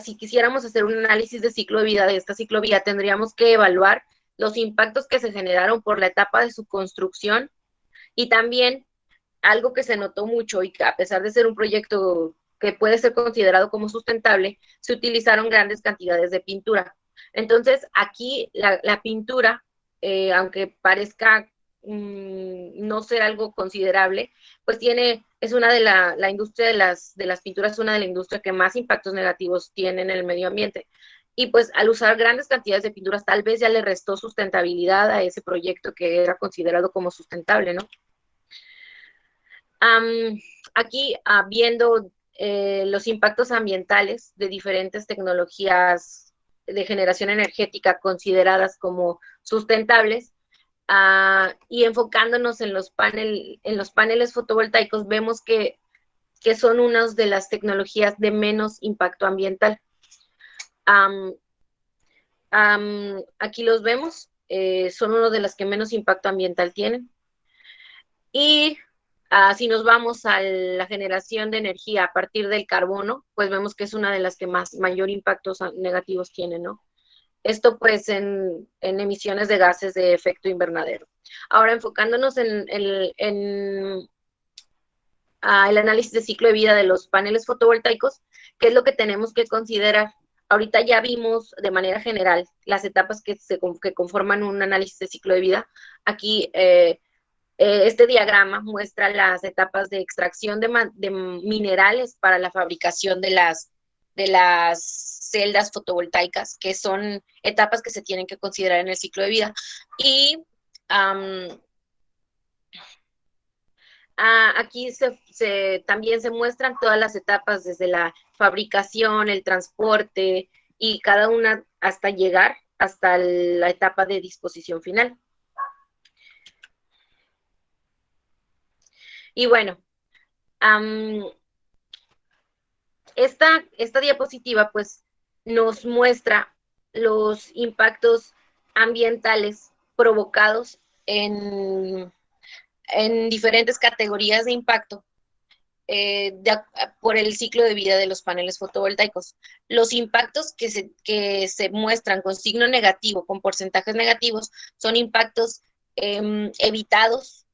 si quisiéramos hacer un análisis de ciclo de vida de esta ciclovía, tendríamos que evaluar los impactos que se generaron por la etapa de su construcción y también algo que se notó mucho y que a pesar de ser un proyecto que puede ser considerado como sustentable, se utilizaron grandes cantidades de pintura. Entonces, aquí la pintura, aunque parezca no ser algo considerable, pues es una de la industria de las pinturas, es una de las industrias que más impactos negativos tiene en el medio ambiente. Y pues al usar grandes cantidades de pinturas, tal vez ya le restó sustentabilidad a ese proyecto que era considerado como sustentable, ¿no? Aquí viendo los impactos ambientales de diferentes tecnologías de generación energética consideradas como sustentables, y enfocándonos en los paneles fotovoltaicos, vemos que son unas de las tecnologías de menos impacto ambiental. Aquí los vemos, son una de las que menos impacto ambiental tienen. Y si nos vamos a la generación de energía a partir del carbono, pues vemos que es una de las que mayor impactos negativos tiene, ¿no? Esto pues en emisiones de gases de efecto invernadero. Ahora enfocándonos en el análisis de ciclo de vida de los paneles fotovoltaicos, ¿qué es lo que tenemos que considerar? Ahorita ya vimos de manera general las etapas que conforman un análisis de ciclo de vida. Aquí este diagrama muestra las etapas de extracción de minerales para la fabricación de las celdas fotovoltaicas, que son etapas que se tienen que considerar en el ciclo de vida. Y aquí también se muestran todas las etapas desde la fabricación, el transporte y cada una hasta llegar hasta la etapa de disposición final. Y bueno, esta diapositiva pues nos muestra los impactos ambientales provocados en diferentes categorías de impacto por el ciclo de vida de los paneles fotovoltaicos. Los impactos que se muestran con signo negativo, con porcentajes negativos, son impactos evitados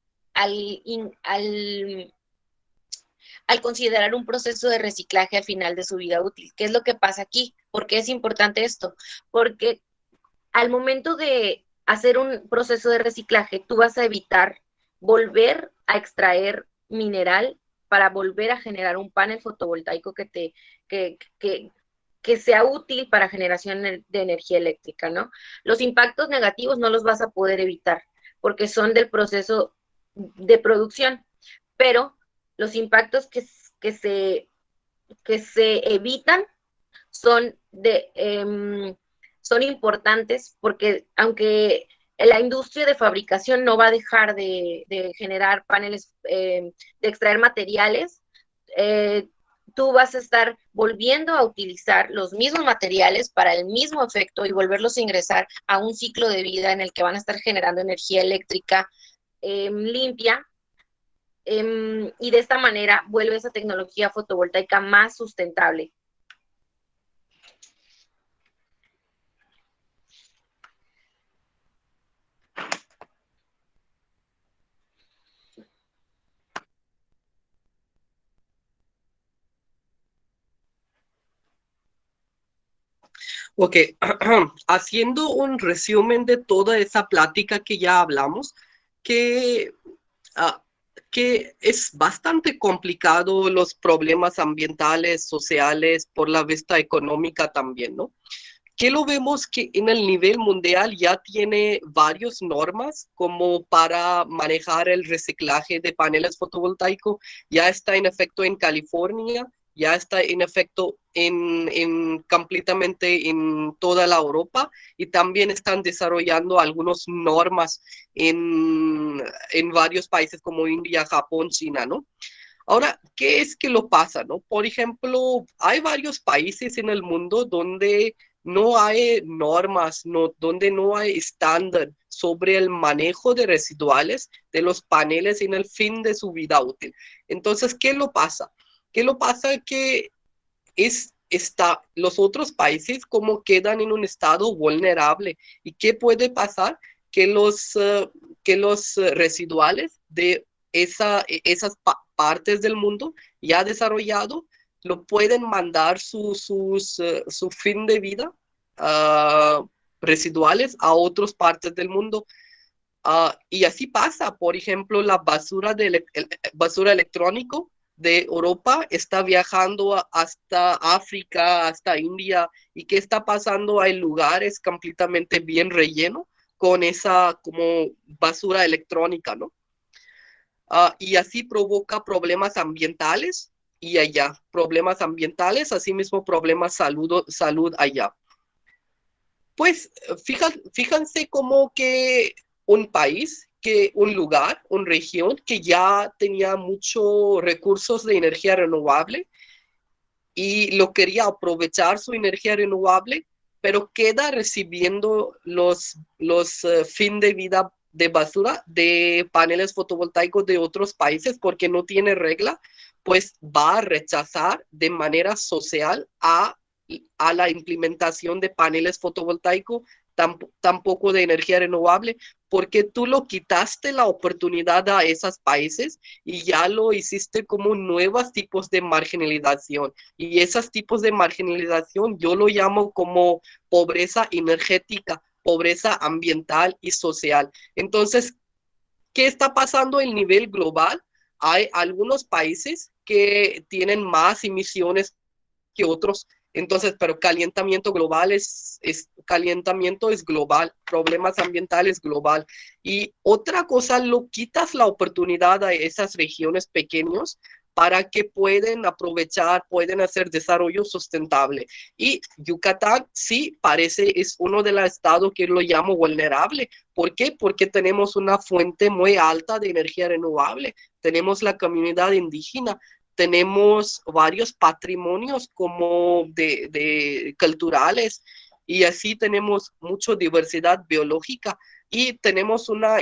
al considerar un proceso de reciclaje al final de su vida útil. ¿Qué es lo que pasa aquí? ¿Por qué es importante esto? Porque al momento de hacer un proceso de reciclaje, tú vas a evitar volver a extraer mineral para volver a generar un panel fotovoltaico que, que, que sea útil para generación de energía eléctrica, ¿no? Los impactos negativos no los vas a poder evitar porque son del proceso de producción, pero los impactos que se evitan son, son importantes porque aunque la industria de fabricación no va a dejar de generar paneles, de extraer materiales, eh, tú vas a estar volviendo a utilizar los mismos materiales para el mismo efecto y volverlos a ingresar a un ciclo de vida en el que van a estar generando energía eléctrica limpia, y de esta manera vuelve esa tecnología fotovoltaica más sustentable. Ok, haciendo un resumen de toda esa plática que ya hablamos, que, uh, que es bastante complicado los problemas ambientales, sociales, por la vista económica también, ¿no? Que lo vemos que en el nivel mundial ya tiene varias normas como para manejar el reciclaje de paneles fotovoltaicos, ya está en efecto en California, ya está en efecto completamente en toda la Europa y también están desarrollando algunas normas en varios países como India, Japón, China, ¿no? Ahora, ¿qué es que lo pasa, no? Por ejemplo, hay varios países en el mundo donde no hay normas, donde no hay estándar sobre el manejo de residuales de los paneles en el fin de su vida útil. Entonces, ¿qué lo pasa? ¿Qué lo pasa? Que los otros países como quedan en un estado vulnerable. ¿Y qué puede pasar? Que los residuales de esas partes del mundo ya desarrollado lo pueden mandar su fin de vida residuales a otras partes del mundo. Y así pasa, por ejemplo, la basura electrónico de Europa está viajando hasta África, hasta India, y qué está pasando, hay lugares completamente bien rellenos con esa como basura electrónica, ¿no? Y así provoca problemas ambientales y allá, problemas ambientales, asimismo problemas salud allá. Pues fíjense como que un país, un lugar, una región que ya tenía muchos recursos de energía renovable y lo quería aprovechar su energía renovable, pero queda recibiendo los fin de vida de basura de paneles fotovoltaicos de otros países porque no tiene regla, pues va a rechazar de manera social a la implementación de paneles fotovoltaicos, tampoco de energía renovable, porque tú lo quitaste la oportunidad a esos países y ya lo hiciste como nuevos tipos de marginalización. Y esos tipos de marginalización yo lo llamo como pobreza energética, pobreza ambiental y social. Entonces, ¿qué está pasando a nivel global? Hay algunos países que tienen más emisiones que otros. Entonces, pero calentamiento global calentamiento es global, problemas ambientales global. Y otra cosa, lo quitas la oportunidad a esas regiones pequeñas para que pueden aprovechar, pueden hacer desarrollo sustentable. Y Yucatán sí parece es uno de los estados que lo llamo vulnerable. ¿Por qué? Porque tenemos una fuente muy alta de energía renovable, tenemos la comunidad indígena, tenemos varios patrimonios como de culturales y así tenemos mucha diversidad biológica y tenemos una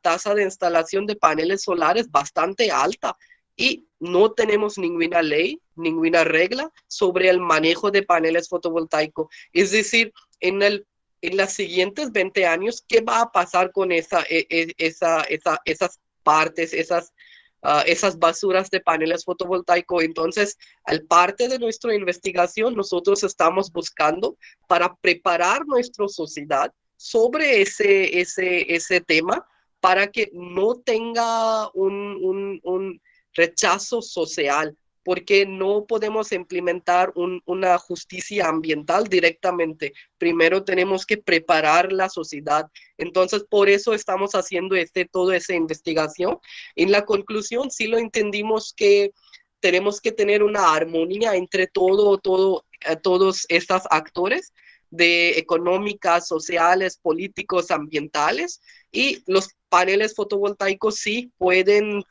tasa de instalación de paneles solares bastante alta y no tenemos ninguna ley, ninguna regla sobre el manejo de paneles fotovoltaicos. Es decir, en los siguientes 20 años, ¿qué va a pasar con esas partes, esas basuras de paneles fotovoltaicos? Entonces, al parte de nuestra investigación, nosotros estamos buscando para preparar nuestra sociedad sobre ese tema para que no tenga un rechazo social, porque no podemos implementar una justicia ambiental directamente. Primero tenemos que preparar la sociedad. Entonces, por eso estamos haciendo toda esa investigación. En la conclusión, sí lo entendimos que tenemos que tener una armonía entre todos estos actores de económicas, sociales, políticos, ambientales, y los paneles fotovoltaicos sí pueden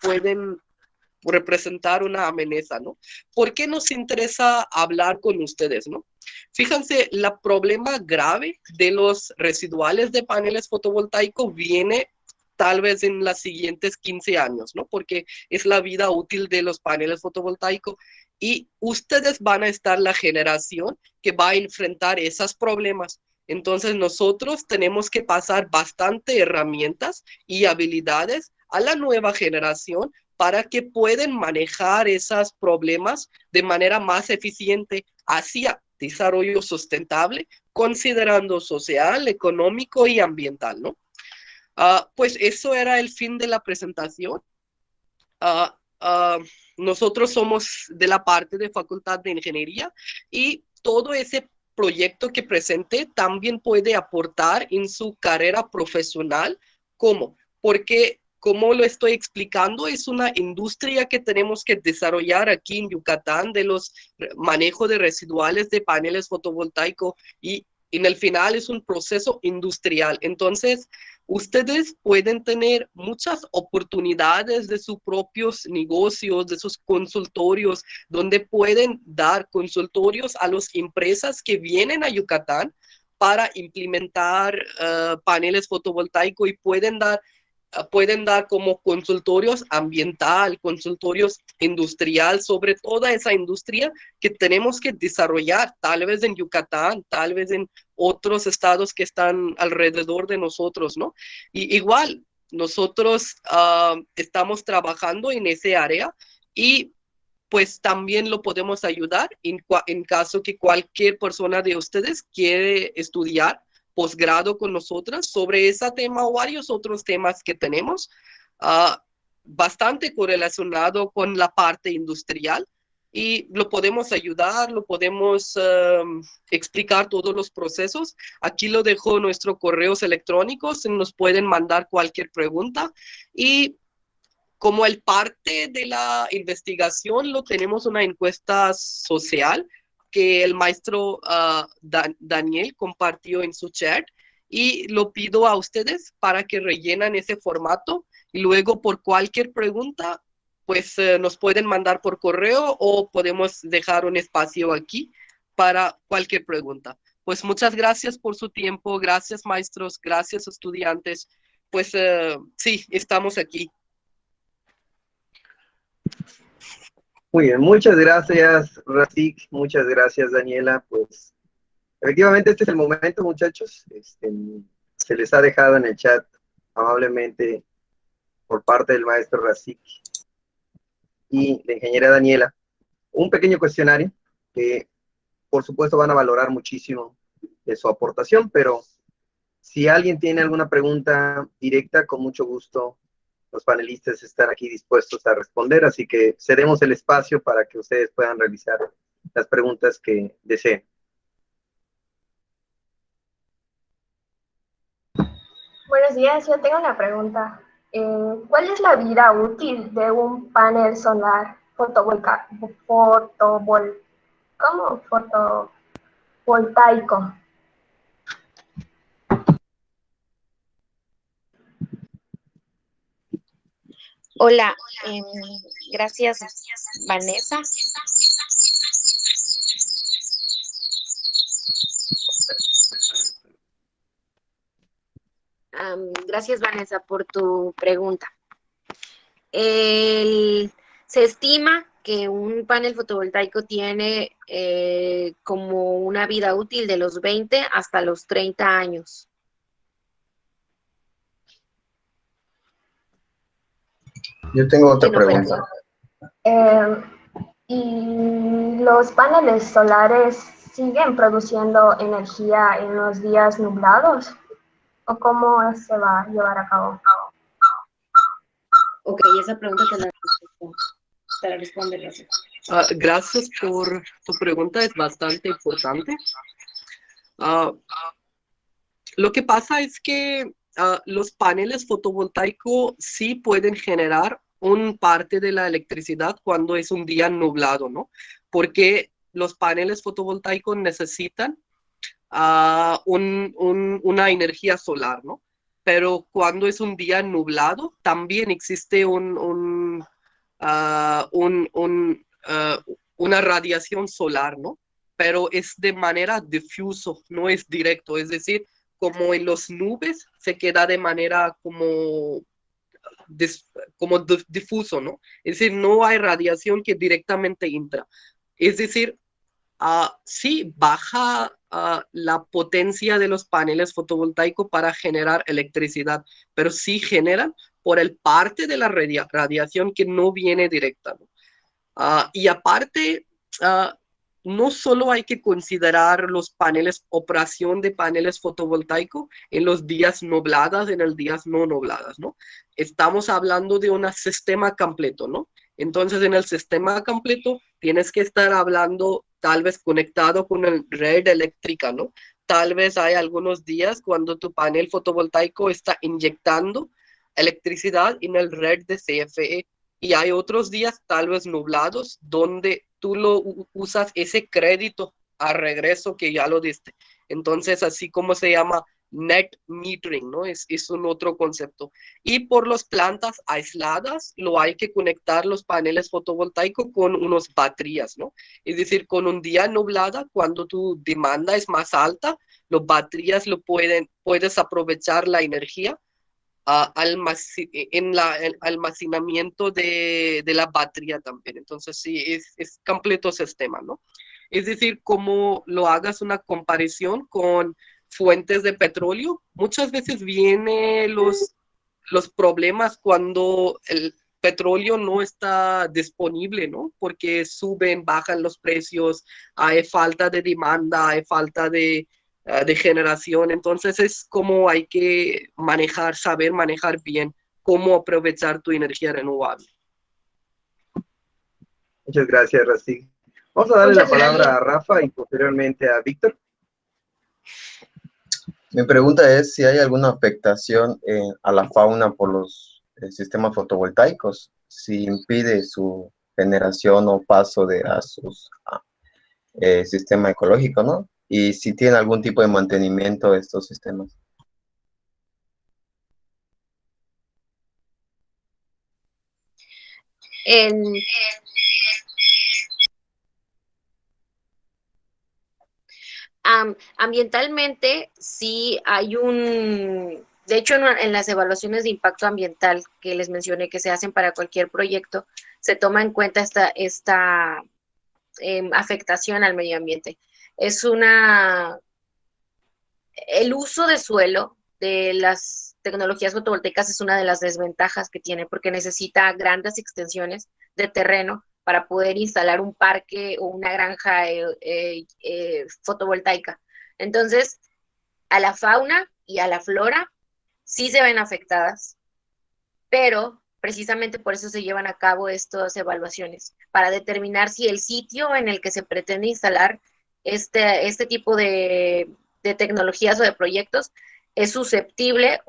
representar una amenaza, ¿no? ¿Por qué nos interesa hablar con ustedes, no? Fíjense, el problema grave de los residuales de paneles fotovoltaicos viene tal vez en los siguientes 15 años, ¿no? Porque es la vida útil de los paneles fotovoltaicos y ustedes van a estar la generación que va a enfrentar esos problemas. Entonces nosotros tenemos que pasar bastante herramientas y habilidades a la nueva generación para que puedan manejar esos problemas de manera más eficiente hacia desarrollo sustentable, considerando social, económico y ambiental, ¿no? Pues eso era el fin de la presentación. Uh, uh, Nosotros somos de la parte de Facultad de Ingeniería y todo ese proyecto que presenté también puede aportar en su carrera profesional. ¿Cómo? Porque, como lo estoy explicando, es una industria que tenemos que desarrollar aquí en Yucatán de los manejos de residuales de paneles fotovoltaicos y en el final es un proceso industrial. Entonces, ustedes pueden tener muchas oportunidades de sus propios negocios, de sus consultorios, donde pueden dar consultorios a las empresas que vienen a Yucatán para implementar paneles fotovoltaicos y pueden dar como consultorios ambiental, consultorios industrial, sobre toda esa industria que tenemos que desarrollar, tal vez en Yucatán, tal vez en otros estados que están alrededor de nosotros, ¿no? Y igual, nosotros estamos trabajando en ese área y pues también lo podemos ayudar en caso que cualquier persona de ustedes quiere estudiar posgrado con nosotras sobre ese tema o varios otros temas que tenemos, uh, bastante correlacionado con la parte industrial y lo podemos ayudar, lo podemos explicar todos los procesos. Aquí lo dejo nuestros correos electrónicos, nos pueden mandar cualquier pregunta y como el parte de la investigación lo tenemos una encuesta social que el maestro Daniel compartió en su chat y lo pido a ustedes para que rellenan ese formato y luego por cualquier pregunta pues nos pueden mandar por correo o podemos dejar un espacio aquí para cualquier pregunta. Pues muchas gracias por su tiempo, gracias maestros, gracias estudiantes. Pues sí, estamos aquí. Muy bien, muchas gracias, Rafik, muchas gracias, Daniela. Pues efectivamente este es el momento, muchachos. Se les ha dejado en el chat amablemente por parte del maestro Rafik y la ingeniera Daniela un pequeño cuestionario que por supuesto van a valorar muchísimo de su aportación, pero si alguien tiene alguna pregunta directa, con mucho gusto los panelistas están aquí dispuestos a responder, así que cedemos el espacio para que ustedes puedan realizar las preguntas que deseen. Buenos días, yo tengo una pregunta. ¿Cuál es la vida útil de un panel solar fotovoltaico? Hola, gracias, Vanessa. Gracias, Vanessa, por tu pregunta. Se estima que un panel fotovoltaico tiene como una vida útil de los 20 hasta los 30 años. Yo tengo otra pregunta. ¿Y los paneles solares siguen produciendo energía en los días nublados? o cómo se va a llevar a cabo. Ok, esa pregunta te la responde Rocío. Gracias por tu pregunta, es bastante importante. Lo que pasa es que los paneles fotovoltaicos sí pueden generar un parte de la electricidad cuando es un día nublado, ¿no? Porque los paneles fotovoltaicos necesitan una energía solar, ¿no? Pero cuando es un día nublado, también existe una radiación solar, ¿no? Pero es de manera difuso, no es directo, es decir, como en las nubes se queda de manera como difuso, ¿no? Es decir, no hay radiación que directamente entra. Es decir, sí baja la potencia de los paneles fotovoltaicos para generar electricidad, pero sí generan por el parte de la radiación que no viene directa, ¿no? Y aparte, uh, no solo hay que considerar los paneles, operación de paneles fotovoltaicos en los días nublados, en los días no nublados, ¿no? Estamos hablando de un sistema completo, ¿no? Entonces, en el sistema completo tienes que estar hablando, tal vez conectado con la red eléctrica, ¿no? Tal vez hay algunos días cuando tu panel fotovoltaico está inyectando electricidad en el red de CFE y hay otros días tal vez nublados donde tú usas ese crédito a regreso que ya lo diste. Entonces, así como se llama net metering, ¿no? Es un otro concepto. Y por las plantas aisladas, lo hay que conectar los paneles fotovoltaicos con unas baterías, ¿no? Es decir, con un día nublada, cuando tu demanda es más alta, las baterías puedes aprovechar la energía en el almacenamiento de la batería también. Entonces, sí, es completo sistema, ¿no? Es decir, como lo hagas una comparación con fuentes de petróleo, muchas veces vienen los problemas cuando el petróleo no está disponible, ¿no? Porque suben, bajan los precios, hay falta de demanda, hay falta de generación. Entonces es como hay que manejar, saber manejar bien cómo aprovechar tu energía renovable. Muchas gracias, Rastig. Vamos a darle la palabra a Rafa y posteriormente a Víctor. Mi pregunta es si hay alguna afectación a la fauna por los sistemas fotovoltaicos, si impide su generación o paso a sus sistema ecológico, ¿no? Y si tiene algún tipo de mantenimiento de estos sistemas. Ambientalmente, sí hay de hecho, en las evaluaciones de impacto ambiental que les mencioné que se hacen para cualquier proyecto, se toma en cuenta esta afectación al medio ambiente. El uso de suelo de las tecnologías fotovoltaicas es una de las desventajas que tiene porque necesita grandes extensiones de terreno para poder instalar un parque o una granja fotovoltaica. Entonces, a la fauna y a la flora sí se ven afectadas, pero precisamente por eso se llevan a cabo estas evaluaciones, para determinar si el sitio en el que se pretende instalar este tipo de tecnologías o de proyectos es susceptible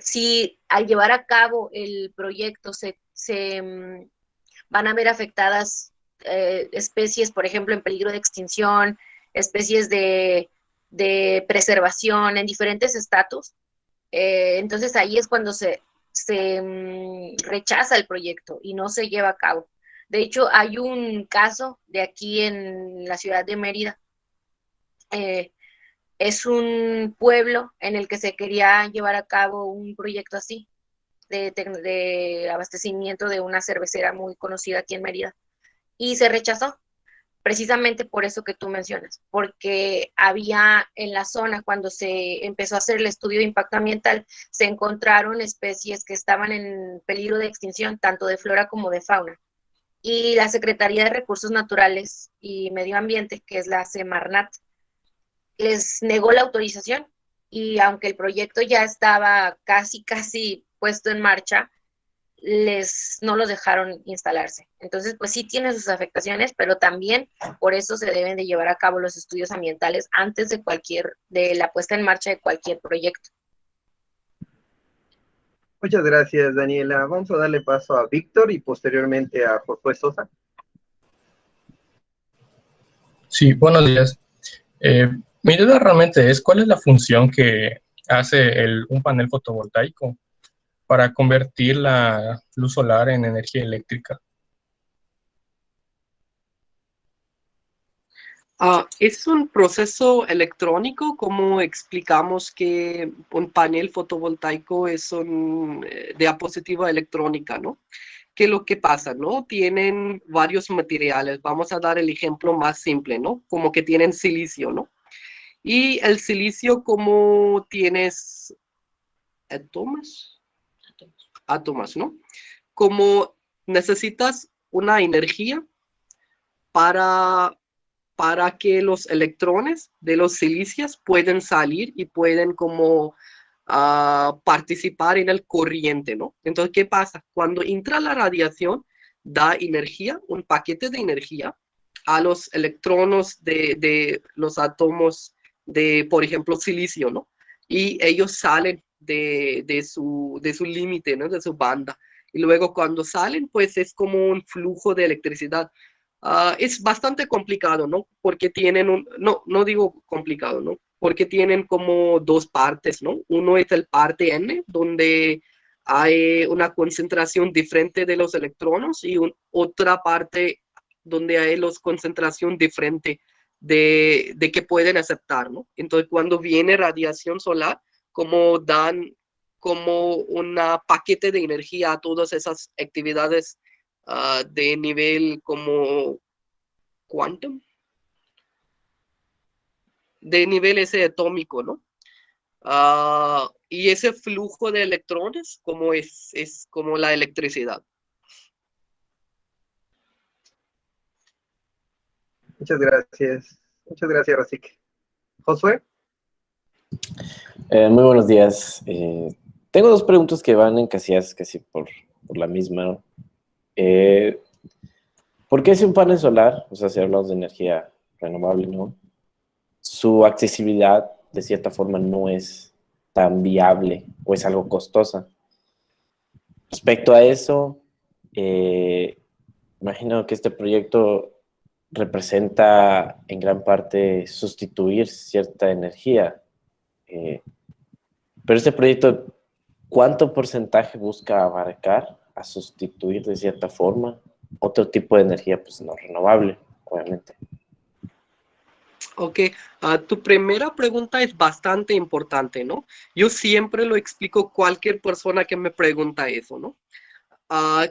si al llevar a cabo el proyecto van a ver afectadas especies, por ejemplo, en peligro de extinción, especies de preservación en diferentes estatus. Entonces ahí es cuando se rechaza el proyecto y no se lleva a cabo. De hecho, hay un caso de aquí en la ciudad de Mérida. Es un pueblo en el que se quería llevar a cabo un proyecto así, de abastecimiento de una cervecera muy conocida aquí en Mérida. Y se rechazó precisamente por eso que tú mencionas, porque había en la zona, cuando se empezó a hacer el estudio de impacto ambiental, se encontraron especies que estaban en peligro de extinción, tanto de flora como de fauna. Y la Secretaría de Recursos Naturales y Medio Ambiente, que es la Semarnat, les negó la autorización y aunque el proyecto ya estaba casi puesto en marcha, no los dejaron instalarse. Entonces, pues sí tiene sus afectaciones, pero también por eso se deben de llevar a cabo los estudios ambientales antes de la puesta en marcha de cualquier proyecto. Muchas gracias, Daniela. Vamos a darle paso a Víctor y posteriormente a Josué Sosa. Sí, buenos días. Mi duda realmente es, ¿cuál es la función que hace un panel fotovoltaico para convertir la luz solar en energía eléctrica? Es un proceso electrónico, como explicamos que un panel fotovoltaico es una diapositiva electrónica, ¿no? ¿Qué es lo que pasa, no? Tienen varios materiales. Vamos a dar el ejemplo más simple, ¿no? Como que tienen silicio, ¿no? Y el silicio, como tienes átomos, ¿no? Como necesitas una energía para que los electrones de los silicios pueden salir y pueden como participar en el corriente, ¿no? Entonces, ¿qué pasa? Cuando entra la radiación, da energía, un paquete de energía a los electrones de los átomos de, por ejemplo, silicio, ¿no? Y ellos salen de su límite, ¿no? De su banda. Y luego cuando salen, pues es como un flujo de electricidad. Es bastante complicado, ¿no? Porque tienen no digo complicado, ¿no? Porque tienen como dos partes, ¿no? Uno es el parte N, donde hay una concentración diferente de los electrones y otra parte donde hay la concentración diferente de que pueden aceptar, ¿no? Entonces, cuando viene radiación solar, como dan como un paquete de energía a todas esas actividades de nivel como quantum, de nivel ese atómico, ¿no? Y ese flujo de electrones como es como la electricidad. Muchas gracias. Muchas gracias, Rasique. Josué. Muy buenos días. Tengo dos preguntas que van encasilladas casi por la misma, ¿no? ¿Por qué si un panel solar, o sea, si hablamos de energía renovable, ¿no? Su accesibilidad, de cierta forma, no es tan viable o es algo costosa? Respecto a eso, imagino que este proyecto representa en gran parte sustituir cierta energía. Pero este proyecto, ¿cuánto porcentaje busca abarcar a sustituir de cierta forma otro tipo de energía, pues no renovable, obviamente? Ok, tu primera pregunta es bastante importante, ¿no? Yo siempre lo explico a cualquier persona que me pregunta eso, ¿no?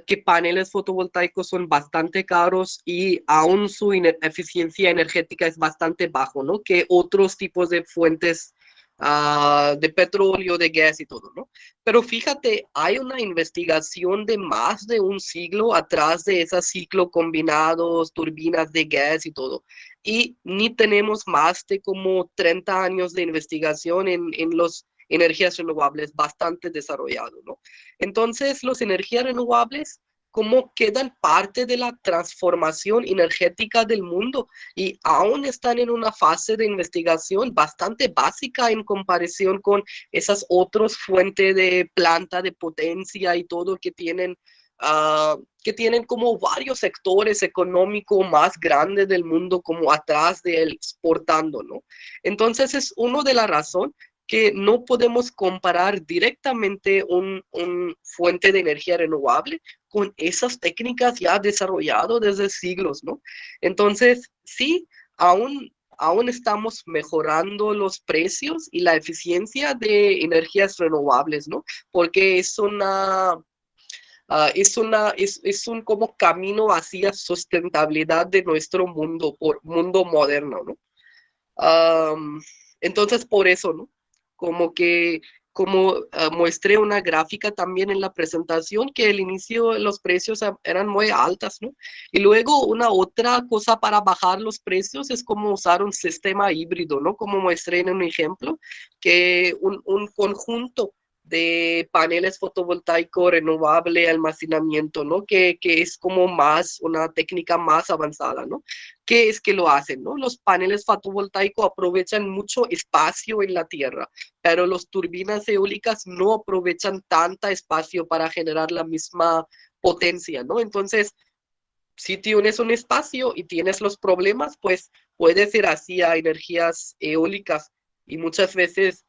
Que paneles fotovoltaicos son bastante caros y aún su eficiencia energética es bastante bajo, ¿no? Que otros tipos de fuentes de petróleo, de gas y todo, ¿no? Pero fíjate, hay una investigación de más de un siglo atrás de ese ciclo combinados, turbinas de gas y todo. Y ni tenemos más de como 30 años de investigación en los energías renovables bastante desarrollado, ¿no? Entonces, las energías renovables como quedan parte de la transformación energética del mundo y aún están en una fase de investigación bastante básica en comparación con esas otras fuentes de planta de potencia y todo que tienen como varios sectores económicos más grandes del mundo como atrás de él exportando, ¿no? Entonces es una de las razones que no podemos comparar directamente un fuente de energía renovable con esas técnicas ya desarrolladas desde siglos, ¿no? Entonces, sí, aún estamos mejorando los precios y la eficiencia de energías renovables, ¿no? Porque es un como camino hacia sustentabilidad de nuestro mundo, mundo moderno, ¿no? Entonces, por eso, ¿no? Como que como muestré una gráfica también en la presentación, que al inicio los precios eran muy altas, ¿no? Y luego una otra cosa para bajar los precios es como usar un sistema híbrido, ¿no? Como muestré en un ejemplo, que un conjunto de paneles fotovoltaicos renovable, almacenamiento, ¿no? Que es como más, una técnica más avanzada, ¿no? ¿Qué es que lo hacen, no? Los paneles fotovoltaicos aprovechan mucho espacio en la tierra, pero las turbinas eólicas no aprovechan tanta espacio para generar la misma potencia, ¿no? Entonces, si tienes un espacio y tienes los problemas, pues puedes ir hacia energías eólicas y muchas veces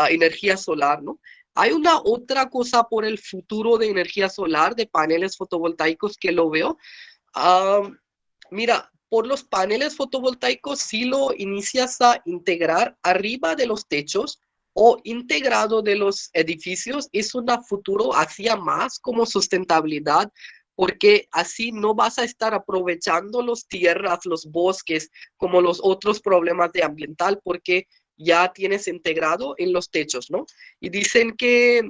energía solar, ¿no? Hay una otra cosa por el futuro de energía solar, de paneles fotovoltaicos que lo veo. Ah, mira, por los paneles fotovoltaicos sí lo inicias a integrar arriba de los techos o integrado de los edificios. Es un futuro hacia más como sustentabilidad, porque así no vas a estar aprovechando las tierras, los bosques, como los otros problemas de ambiental, porque ya tienes integrado en los techos, ¿no? Y dicen que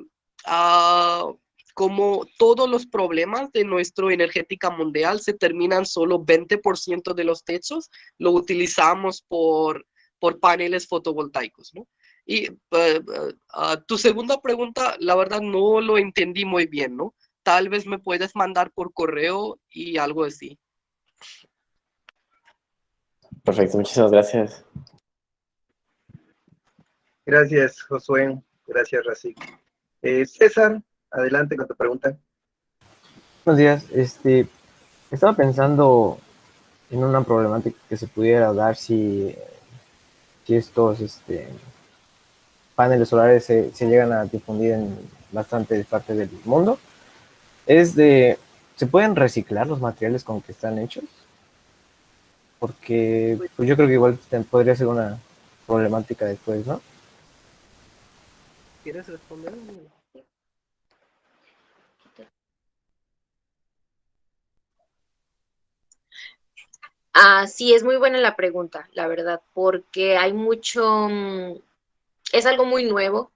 como todos los problemas de nuestra energética mundial se terminan solo 20% de los techos, lo utilizamos por paneles fotovoltaicos, ¿no? Y tu segunda pregunta, la verdad no lo entendí muy bien, ¿no? Tal vez me puedes mandar por correo y algo así. Perfecto, muchísimas gracias. Gracias, Josué. Gracias, Racik. César, adelante con tu pregunta. Buenos días. Estaba pensando en una problemática que se pudiera dar si estos paneles solares se llegan a difundir en bastantes partes del mundo. ¿Se pueden reciclar los materiales con que están hechos? Porque pues yo creo que igual podría ser una problemática después, ¿no? ¿Quieres responder? Sí, es muy buena la pregunta, la verdad, porque hay mucho, es algo muy nuevo,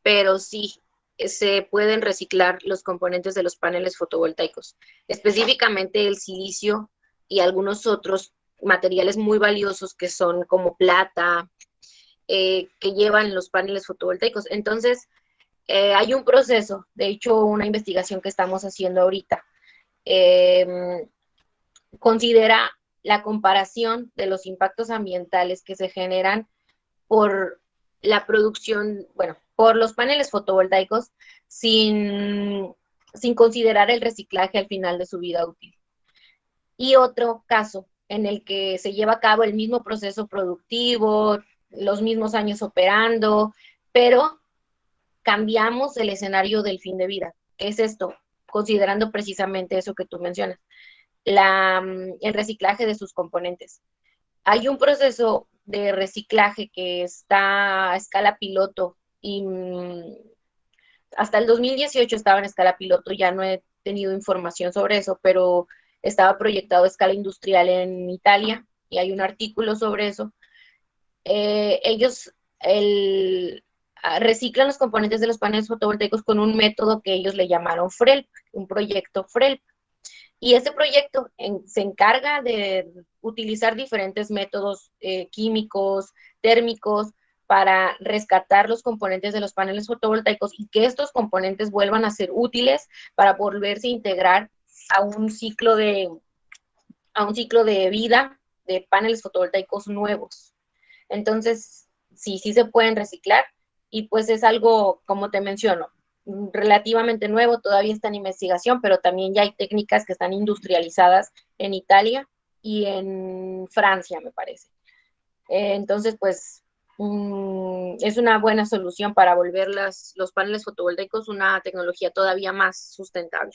pero sí se pueden reciclar los componentes de los paneles fotovoltaicos, específicamente el silicio y algunos otros materiales muy valiosos que son como plata, que llevan los paneles fotovoltaicos. Entonces, hay un proceso, de hecho, una investigación que estamos haciendo ahorita, considera la comparación de los impactos ambientales que se generan por la producción, bueno, por los paneles fotovoltaicos sin considerar el reciclaje al final de su vida útil. Y otro caso en el que se lleva a cabo el mismo proceso productivo, los mismos años operando, pero cambiamos el escenario del fin de vida. ¿Qué es esto? Considerando precisamente eso que tú mencionas, el reciclaje de sus componentes. Hay un proceso de reciclaje que está a escala piloto y hasta el 2018 estaba en escala piloto, ya no he tenido información sobre eso, pero estaba proyectado a escala industrial en Italia y hay un artículo sobre eso. Ellos reciclan los componentes de los paneles fotovoltaicos con un método que ellos le llamaron FRELP, un proyecto FRELP. Y este proyecto se encarga de utilizar diferentes métodos químicos, térmicos, para rescatar los componentes de los paneles fotovoltaicos y que estos componentes vuelvan a ser útiles para volverse a integrar a un ciclo de vida de paneles fotovoltaicos nuevos. Entonces, sí se pueden reciclar y pues es algo, como te menciono, relativamente nuevo, todavía está en investigación, pero también ya hay técnicas que están industrializadas en Italia y en Francia, me parece. Entonces, pues, es una buena solución para volver los paneles fotovoltaicos una tecnología todavía más sustentable.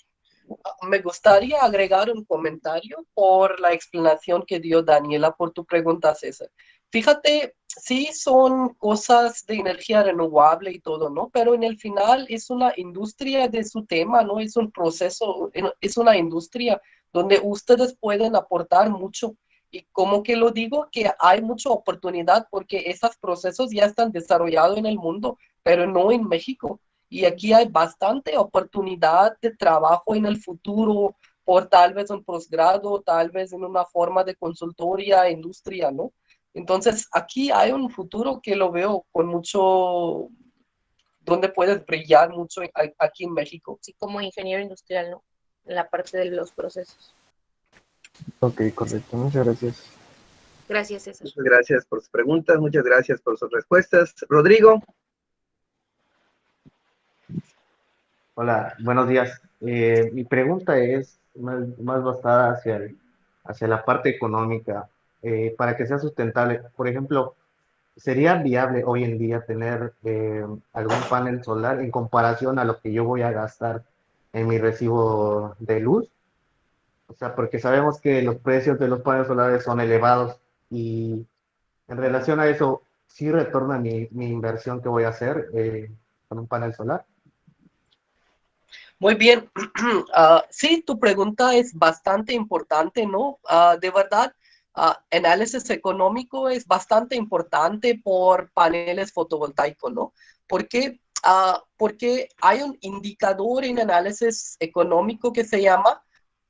Me gustaría agregar un comentario por la explanación que dio Daniela por tu pregunta, César. Fíjate, sí son cosas de energía renovable y todo, ¿no? Pero en el final es una industria de su tema, ¿no? Es un proceso, es una industria donde ustedes pueden aportar mucho Y como que lo digo, que hay mucha oportunidad porque esos procesos ya están desarrollados en el mundo, pero no en México. Y aquí hay bastante oportunidad de trabajo en el futuro, por tal vez un posgrado, tal vez en una forma de consultoría, industria, ¿no? Entonces, aquí hay un futuro que lo veo con mucho, donde puedes brillar mucho aquí en México. Sí, como ingeniero industrial, ¿no? En la parte de los procesos. Ok, correcto. Muchas gracias. Gracias, César. Muchas gracias por sus preguntas, muchas gracias por sus respuestas. Rodrigo. Hola, buenos días. Mi pregunta es más basada hacia la parte económica. Para que sea sustentable, por ejemplo, ¿sería viable hoy en día tener algún panel solar en comparación a lo que yo voy a gastar en mi recibo de luz? O sea, porque sabemos que los precios de los paneles solares son elevados y en relación a eso, ¿sí retorna mi inversión que voy a hacer con un panel solar? Muy bien. Sí, tu pregunta es bastante importante, ¿no? De verdad, análisis económico es bastante importante por paneles fotovoltaicos, ¿no? ¿Por qué? Porque hay un indicador en análisis económico que se llama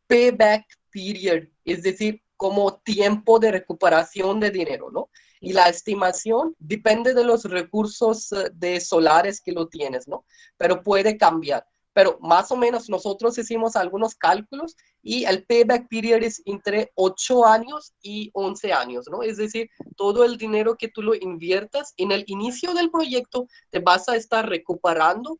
payback period, es decir, como tiempo de recuperación de dinero, ¿no? Y la estimación depende de los recursos de solares que lo tienes, ¿no? Pero puede cambiar. Pero más o menos nosotros hicimos algunos cálculos y el payback period es entre 8 años y 11 años, ¿no? Es decir, todo el dinero que tú lo inviertas en el inicio del proyecto te vas a estar recuperando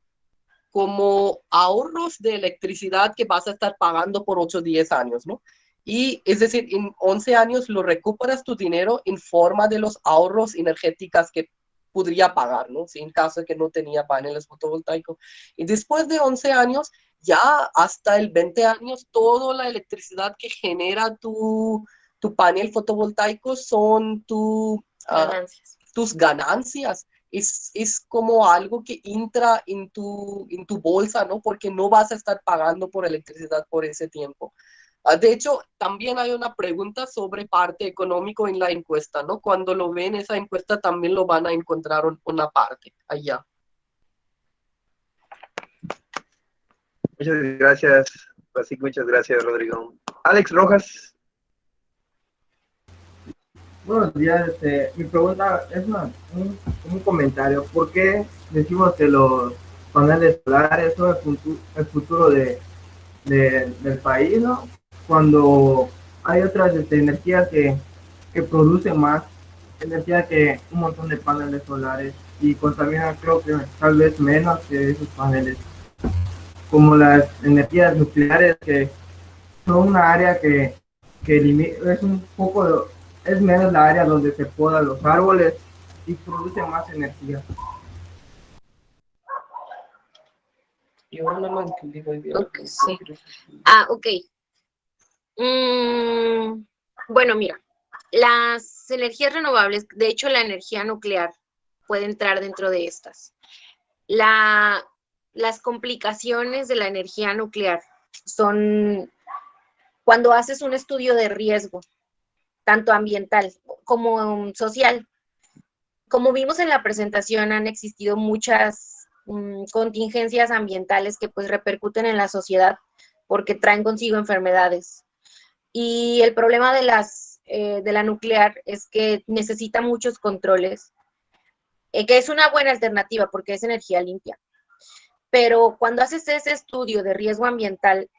como ahorros de electricidad que vas a estar pagando por 8 o 10 años, ¿no? Y es decir, en 11 años lo recuperas tu dinero en forma de los ahorros energéticos que podría pagar, ¿no? Si en caso de que no tenía paneles fotovoltaicos. Y después de 11 años, ya hasta el 20 años, toda la electricidad que genera tu panel fotovoltaico son tus ganancias. Es como algo que entra en tu bolsa, ¿no? Porque no vas a estar pagando por electricidad por ese tiempo. De hecho, también hay una pregunta sobre parte económico en la encuesta, ¿no? Cuando lo ven esa encuesta también lo van a encontrar una parte allá. Muchas gracias, así muchas gracias, Rodrigo. Alex Rojas. Buenos días, mi pregunta es un comentario. ¿Por qué decimos que los paneles solares son el futuro del país, ¿no? Cuando hay otras energías que producen más energía que un montón de paneles solares y contaminan, creo que tal vez menos que esos paneles, como las energías nucleares, que son una área que es un poco, es menos la área donde se podan los árboles y produce más energía. Yo no lo entendí muy bien. Ok, sí. Ok. Bueno, mira, las energías renovables, de hecho la energía nuclear puede entrar dentro de estas. Las complicaciones de la energía nuclear son cuando haces un estudio de riesgo, tanto ambiental como social. Como vimos en la presentación, han existido muchas contingencias ambientales que pues repercuten en la sociedad porque traen consigo enfermedades. Y el problema de la nuclear es que necesita muchos controles, que es una buena alternativa porque es energía limpia. Pero cuando haces ese estudio de riesgo ambiental,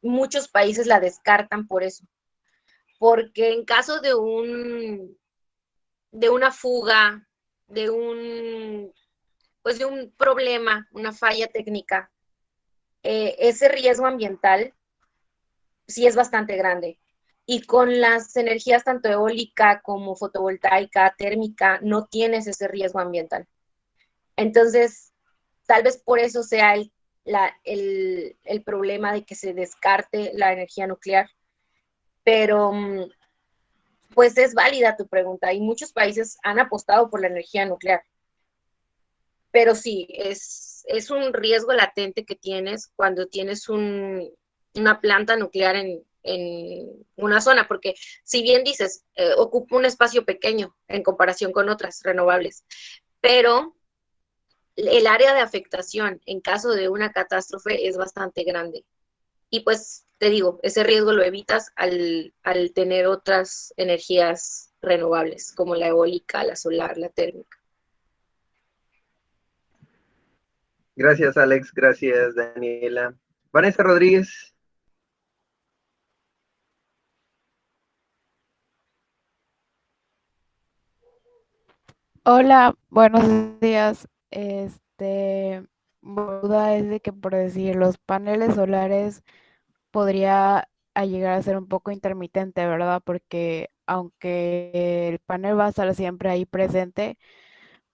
muchos países la descartan por eso. Porque en caso de una fuga, de un problema, una falla técnica, ese riesgo ambiental sí es bastante grande. Y con las energías tanto eólica como fotovoltaica, térmica, no tienes ese riesgo ambiental. Entonces, tal vez por eso sea el problema de que se descarte la energía nuclear. Pero, pues es válida tu pregunta y muchos países han apostado por la energía nuclear. Pero sí, es un riesgo latente que tienes cuando tienes una planta nuclear en en una zona, porque si bien dices, ocupa un espacio pequeño en comparación con otras renovables, pero el área de afectación en caso de una catástrofe es bastante grande. Y pues te digo, ese riesgo lo evitas al tener otras energías renovables, como la eólica, la solar, la térmica. Gracias, Alex. Gracias, Daniela. Vanessa Rodríguez. Hola, buenos días. Mi duda es de que por decir los paneles solares podría llegar a ser un poco intermitente, ¿verdad? Porque aunque el panel va a estar siempre ahí presente,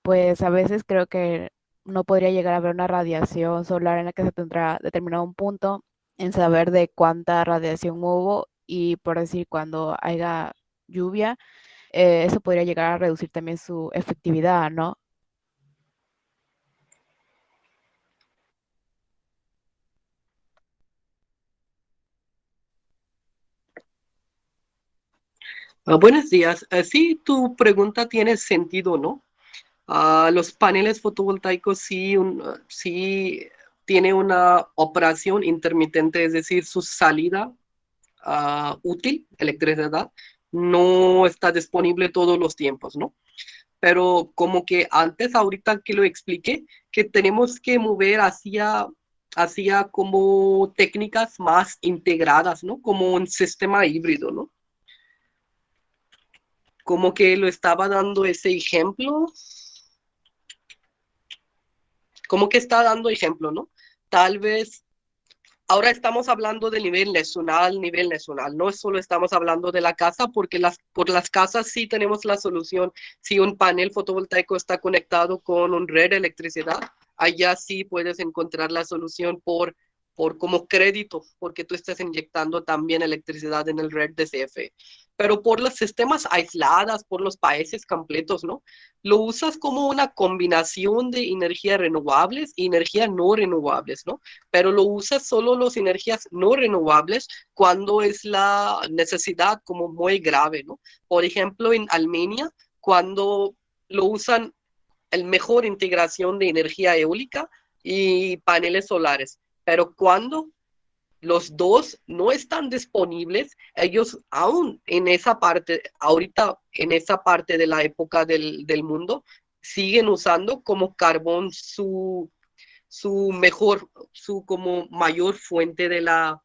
pues a veces creo que no podría llegar a haber una radiación solar en la que se tendrá determinado un punto en saber de cuánta radiación hubo y por decir cuando haya lluvia, eso podría llegar a reducir también su efectividad, ¿no? Buenos días. Sí, tu pregunta tiene sentido, ¿no? Los paneles fotovoltaicos sí tiene una operación intermitente, es decir, su salida útil, electricidad, no está disponible todos los tiempos, ¿no? Pero como que antes, ahorita que lo expliqué, que tenemos que mover hacia como técnicas más integradas, ¿no? Como un sistema híbrido, ¿no? Como que lo estaba dando ese ejemplo, como que está dando ejemplo, ¿no? Tal vez ahora estamos hablando del nivel nacional, no solo estamos hablando de la casa, porque por las casas sí tenemos la solución. Si un panel fotovoltaico está conectado con un red de electricidad, allá sí puedes encontrar la solución por como crédito, porque tú estás inyectando también electricidad en el red de CFE. Pero por los sistemas aisladas, por los países completos, ¿no? Lo usas como una combinación de energías renovables y energías no renovables, ¿no? Pero lo usas solo las energías no renovables cuando es la necesidad como muy grave, ¿no? Por ejemplo, en Armenia, cuando lo usan el mejor integración de energía eólica y paneles solares, pero cuando los dos no están disponibles, ellos aún en esa parte, ahorita en esa parte de la época del mundo, siguen usando como carbón su como mayor fuente de la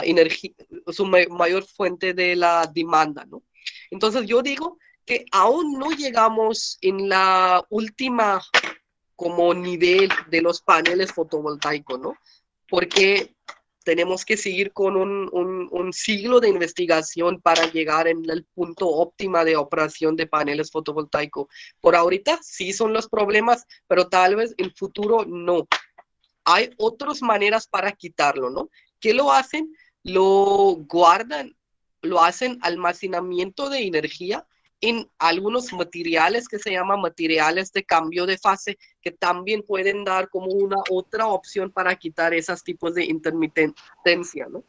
energía, su mayor fuente de la demanda, ¿no? Entonces yo digo que aún no llegamos en la última como nivel de los paneles fotovoltaicos, ¿no? Porque tenemos que seguir con un siglo de investigación para llegar en el punto óptimo de operación de paneles fotovoltaicos. Por ahorita sí son los problemas, pero tal vez en el futuro no. Hay otras maneras para quitarlo, ¿no? ¿Qué lo hacen? Lo guardan, lo hacen almacenamiento de energía en algunos materiales que se llaman materiales de cambio de fase, que también pueden dar como una otra opción para quitar esos tipos de intermitencia, ¿no?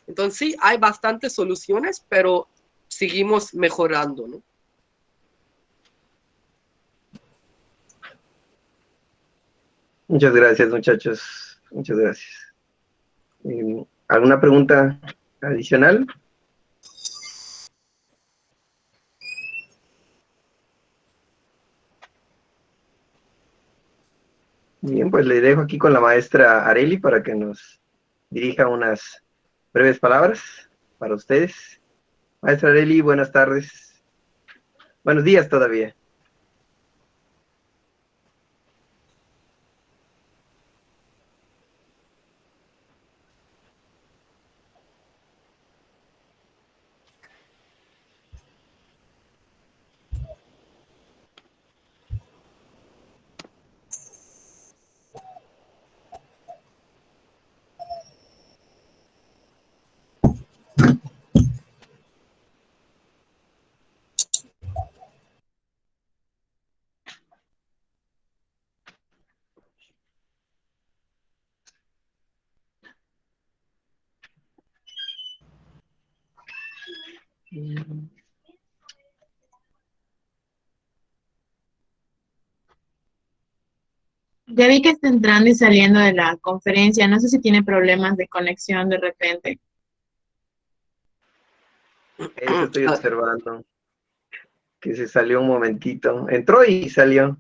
Entonces sí, hay bastantes soluciones, pero seguimos mejorando, ¿no? Muchas gracias, muchachos. Muchas gracias. ¿Alguna pregunta adicional? Bien, pues le dejo aquí con la maestra Areli para que nos dirija unas breves palabras para ustedes. Maestra Areli, buenas tardes. Buenos días todavía. Ya vi que está entrando y saliendo de la conferencia. No sé si tiene problemas de conexión de repente. Eso estoy observando. Que se salió un momentito. Entró y salió.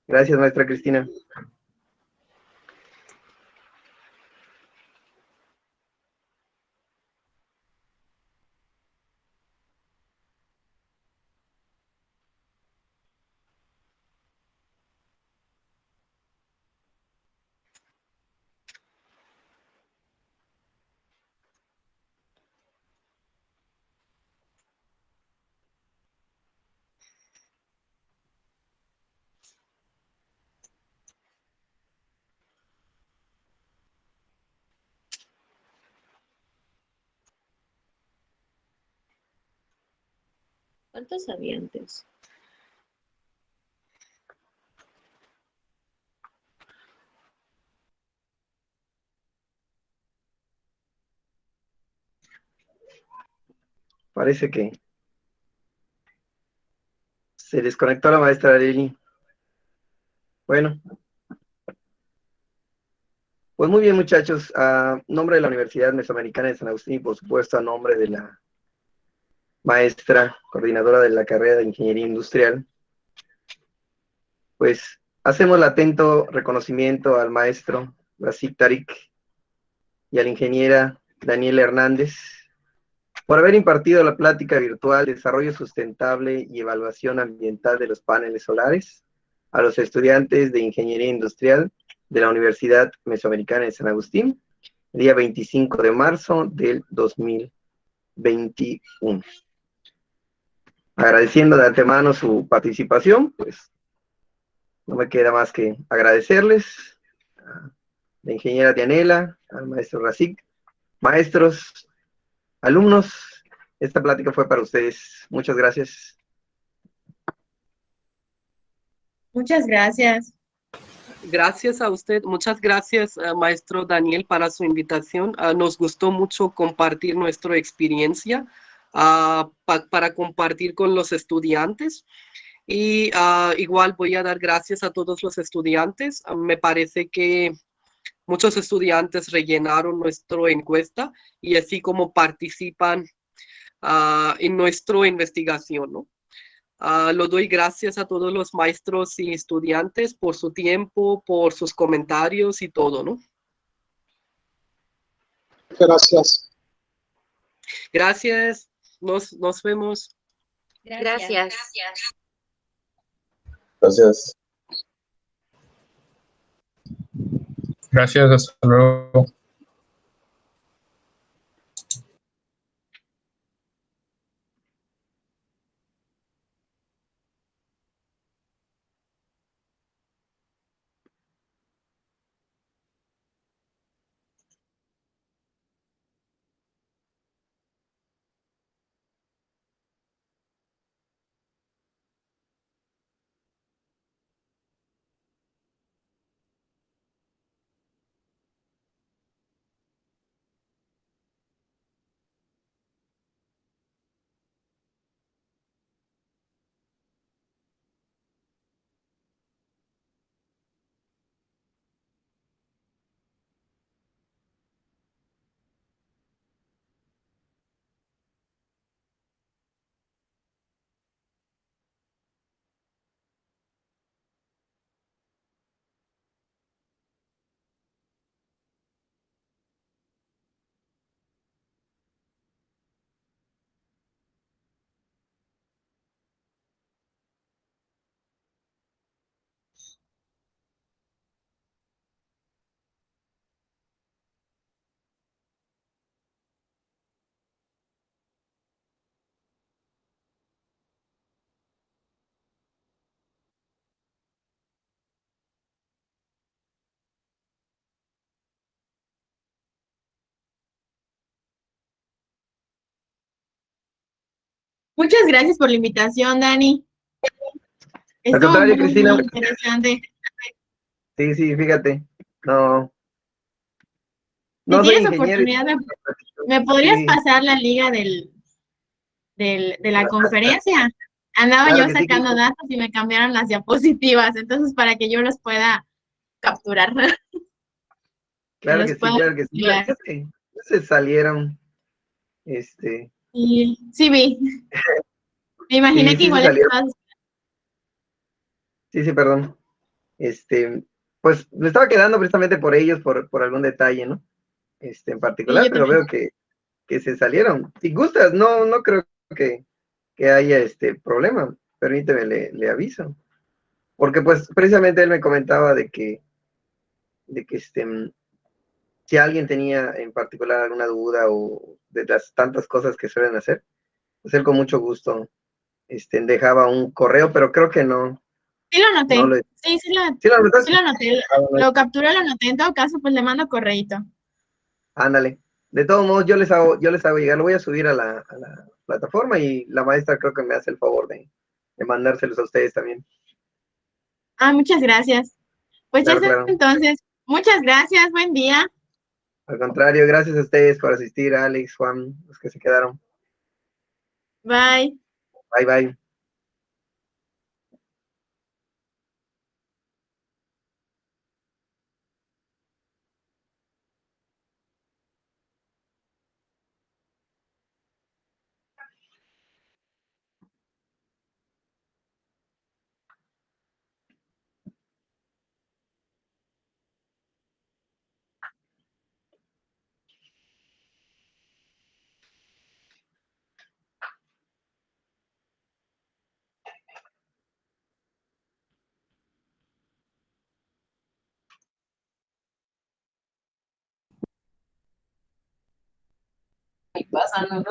Gracias, maestra Cristina. ¿Cuántos había antes? Parece que se desconectó la maestra Lili. Bueno, pues muy bien, muchachos. A nombre de la Universidad Mesoamericana de San Agustín y, por supuesto, a nombre de la maestra coordinadora de la carrera de Ingeniería Industrial, pues hacemos el atento reconocimiento al maestro Rashid Tariq y a la ingeniera Daniela Hernández por haber impartido la plática virtual Desarrollo Sustentable y Evaluación Ambiental de los Paneles Solares a los estudiantes de Ingeniería Industrial de la Universidad Mesoamericana de San Agustín, el día 25 de marzo del 2021. Agradeciendo de antemano su participación, pues no me queda más que agradecerles a la ingeniera Dianela, al maestro Rashid, maestros, alumnos. Esta plática fue para ustedes. Muchas gracias. Muchas gracias. Gracias a usted, muchas gracias, maestro Daniel, para su invitación. Nos gustó mucho compartir nuestra experiencia para compartir con los estudiantes. Y igual voy a dar gracias a todos los estudiantes. Me parece que muchos estudiantes rellenaron nuestra encuesta y así como participan en nuestra investigación, ¿no? Lo doy gracias a todos los maestros y estudiantes por su tiempo, por sus comentarios y todo, ¿no? Gracias. Gracias. Nos vemos. Gracias. Gracias. Gracias, hasta luego. Muchas gracias por la invitación, Dani. Al Estuvo contrario, Cristina. muy interesante. Sí, fíjate. No Si soy tienes ingeniero. oportunidad, ¿me podrías Sí. pasar la liga del de la conferencia. Andaba Claro yo que sí, sacando datos y me cambiaron las diapositivas, entonces para que yo los pueda capturar, que claro los que sí, pueda claro que sí. enviar. Ya se salieron, este, Y sí vi, me imaginé sí, que sí se igual salieron, estabas. sí, sí, perdón. Pues me estaba quedando precisamente por ellos, por algún detalle, ¿no? En Sí, particular, yo pero también. veo que se salieron. Si gustas, no creo que haya problema. Permíteme, le aviso. Porque pues precisamente él me comentaba de que si alguien tenía en particular alguna duda o de las tantas cosas que suelen hacer, pues él con mucho gusto dejaba un correo, pero creo que Sí lo no anoté, lo... ¿Sí lo sí lo anotaste? anoté, Ah, bueno, lo capturé, lo anoté, en todo caso, pues le mando correíto. ándale. De todos modos, yo les hago llegar, lo voy a subir a la plataforma y la maestra creo que me hace el favor de mandárselos a ustedes también. Ah, muchas gracias. Pues ya Claro, está, claro. entonces, muchas gracias, buen día. Al contrario, gracias a ustedes por asistir, Alex, Juan, los que se quedaron. Bye. Bye, bye. Y pasan, ¿no?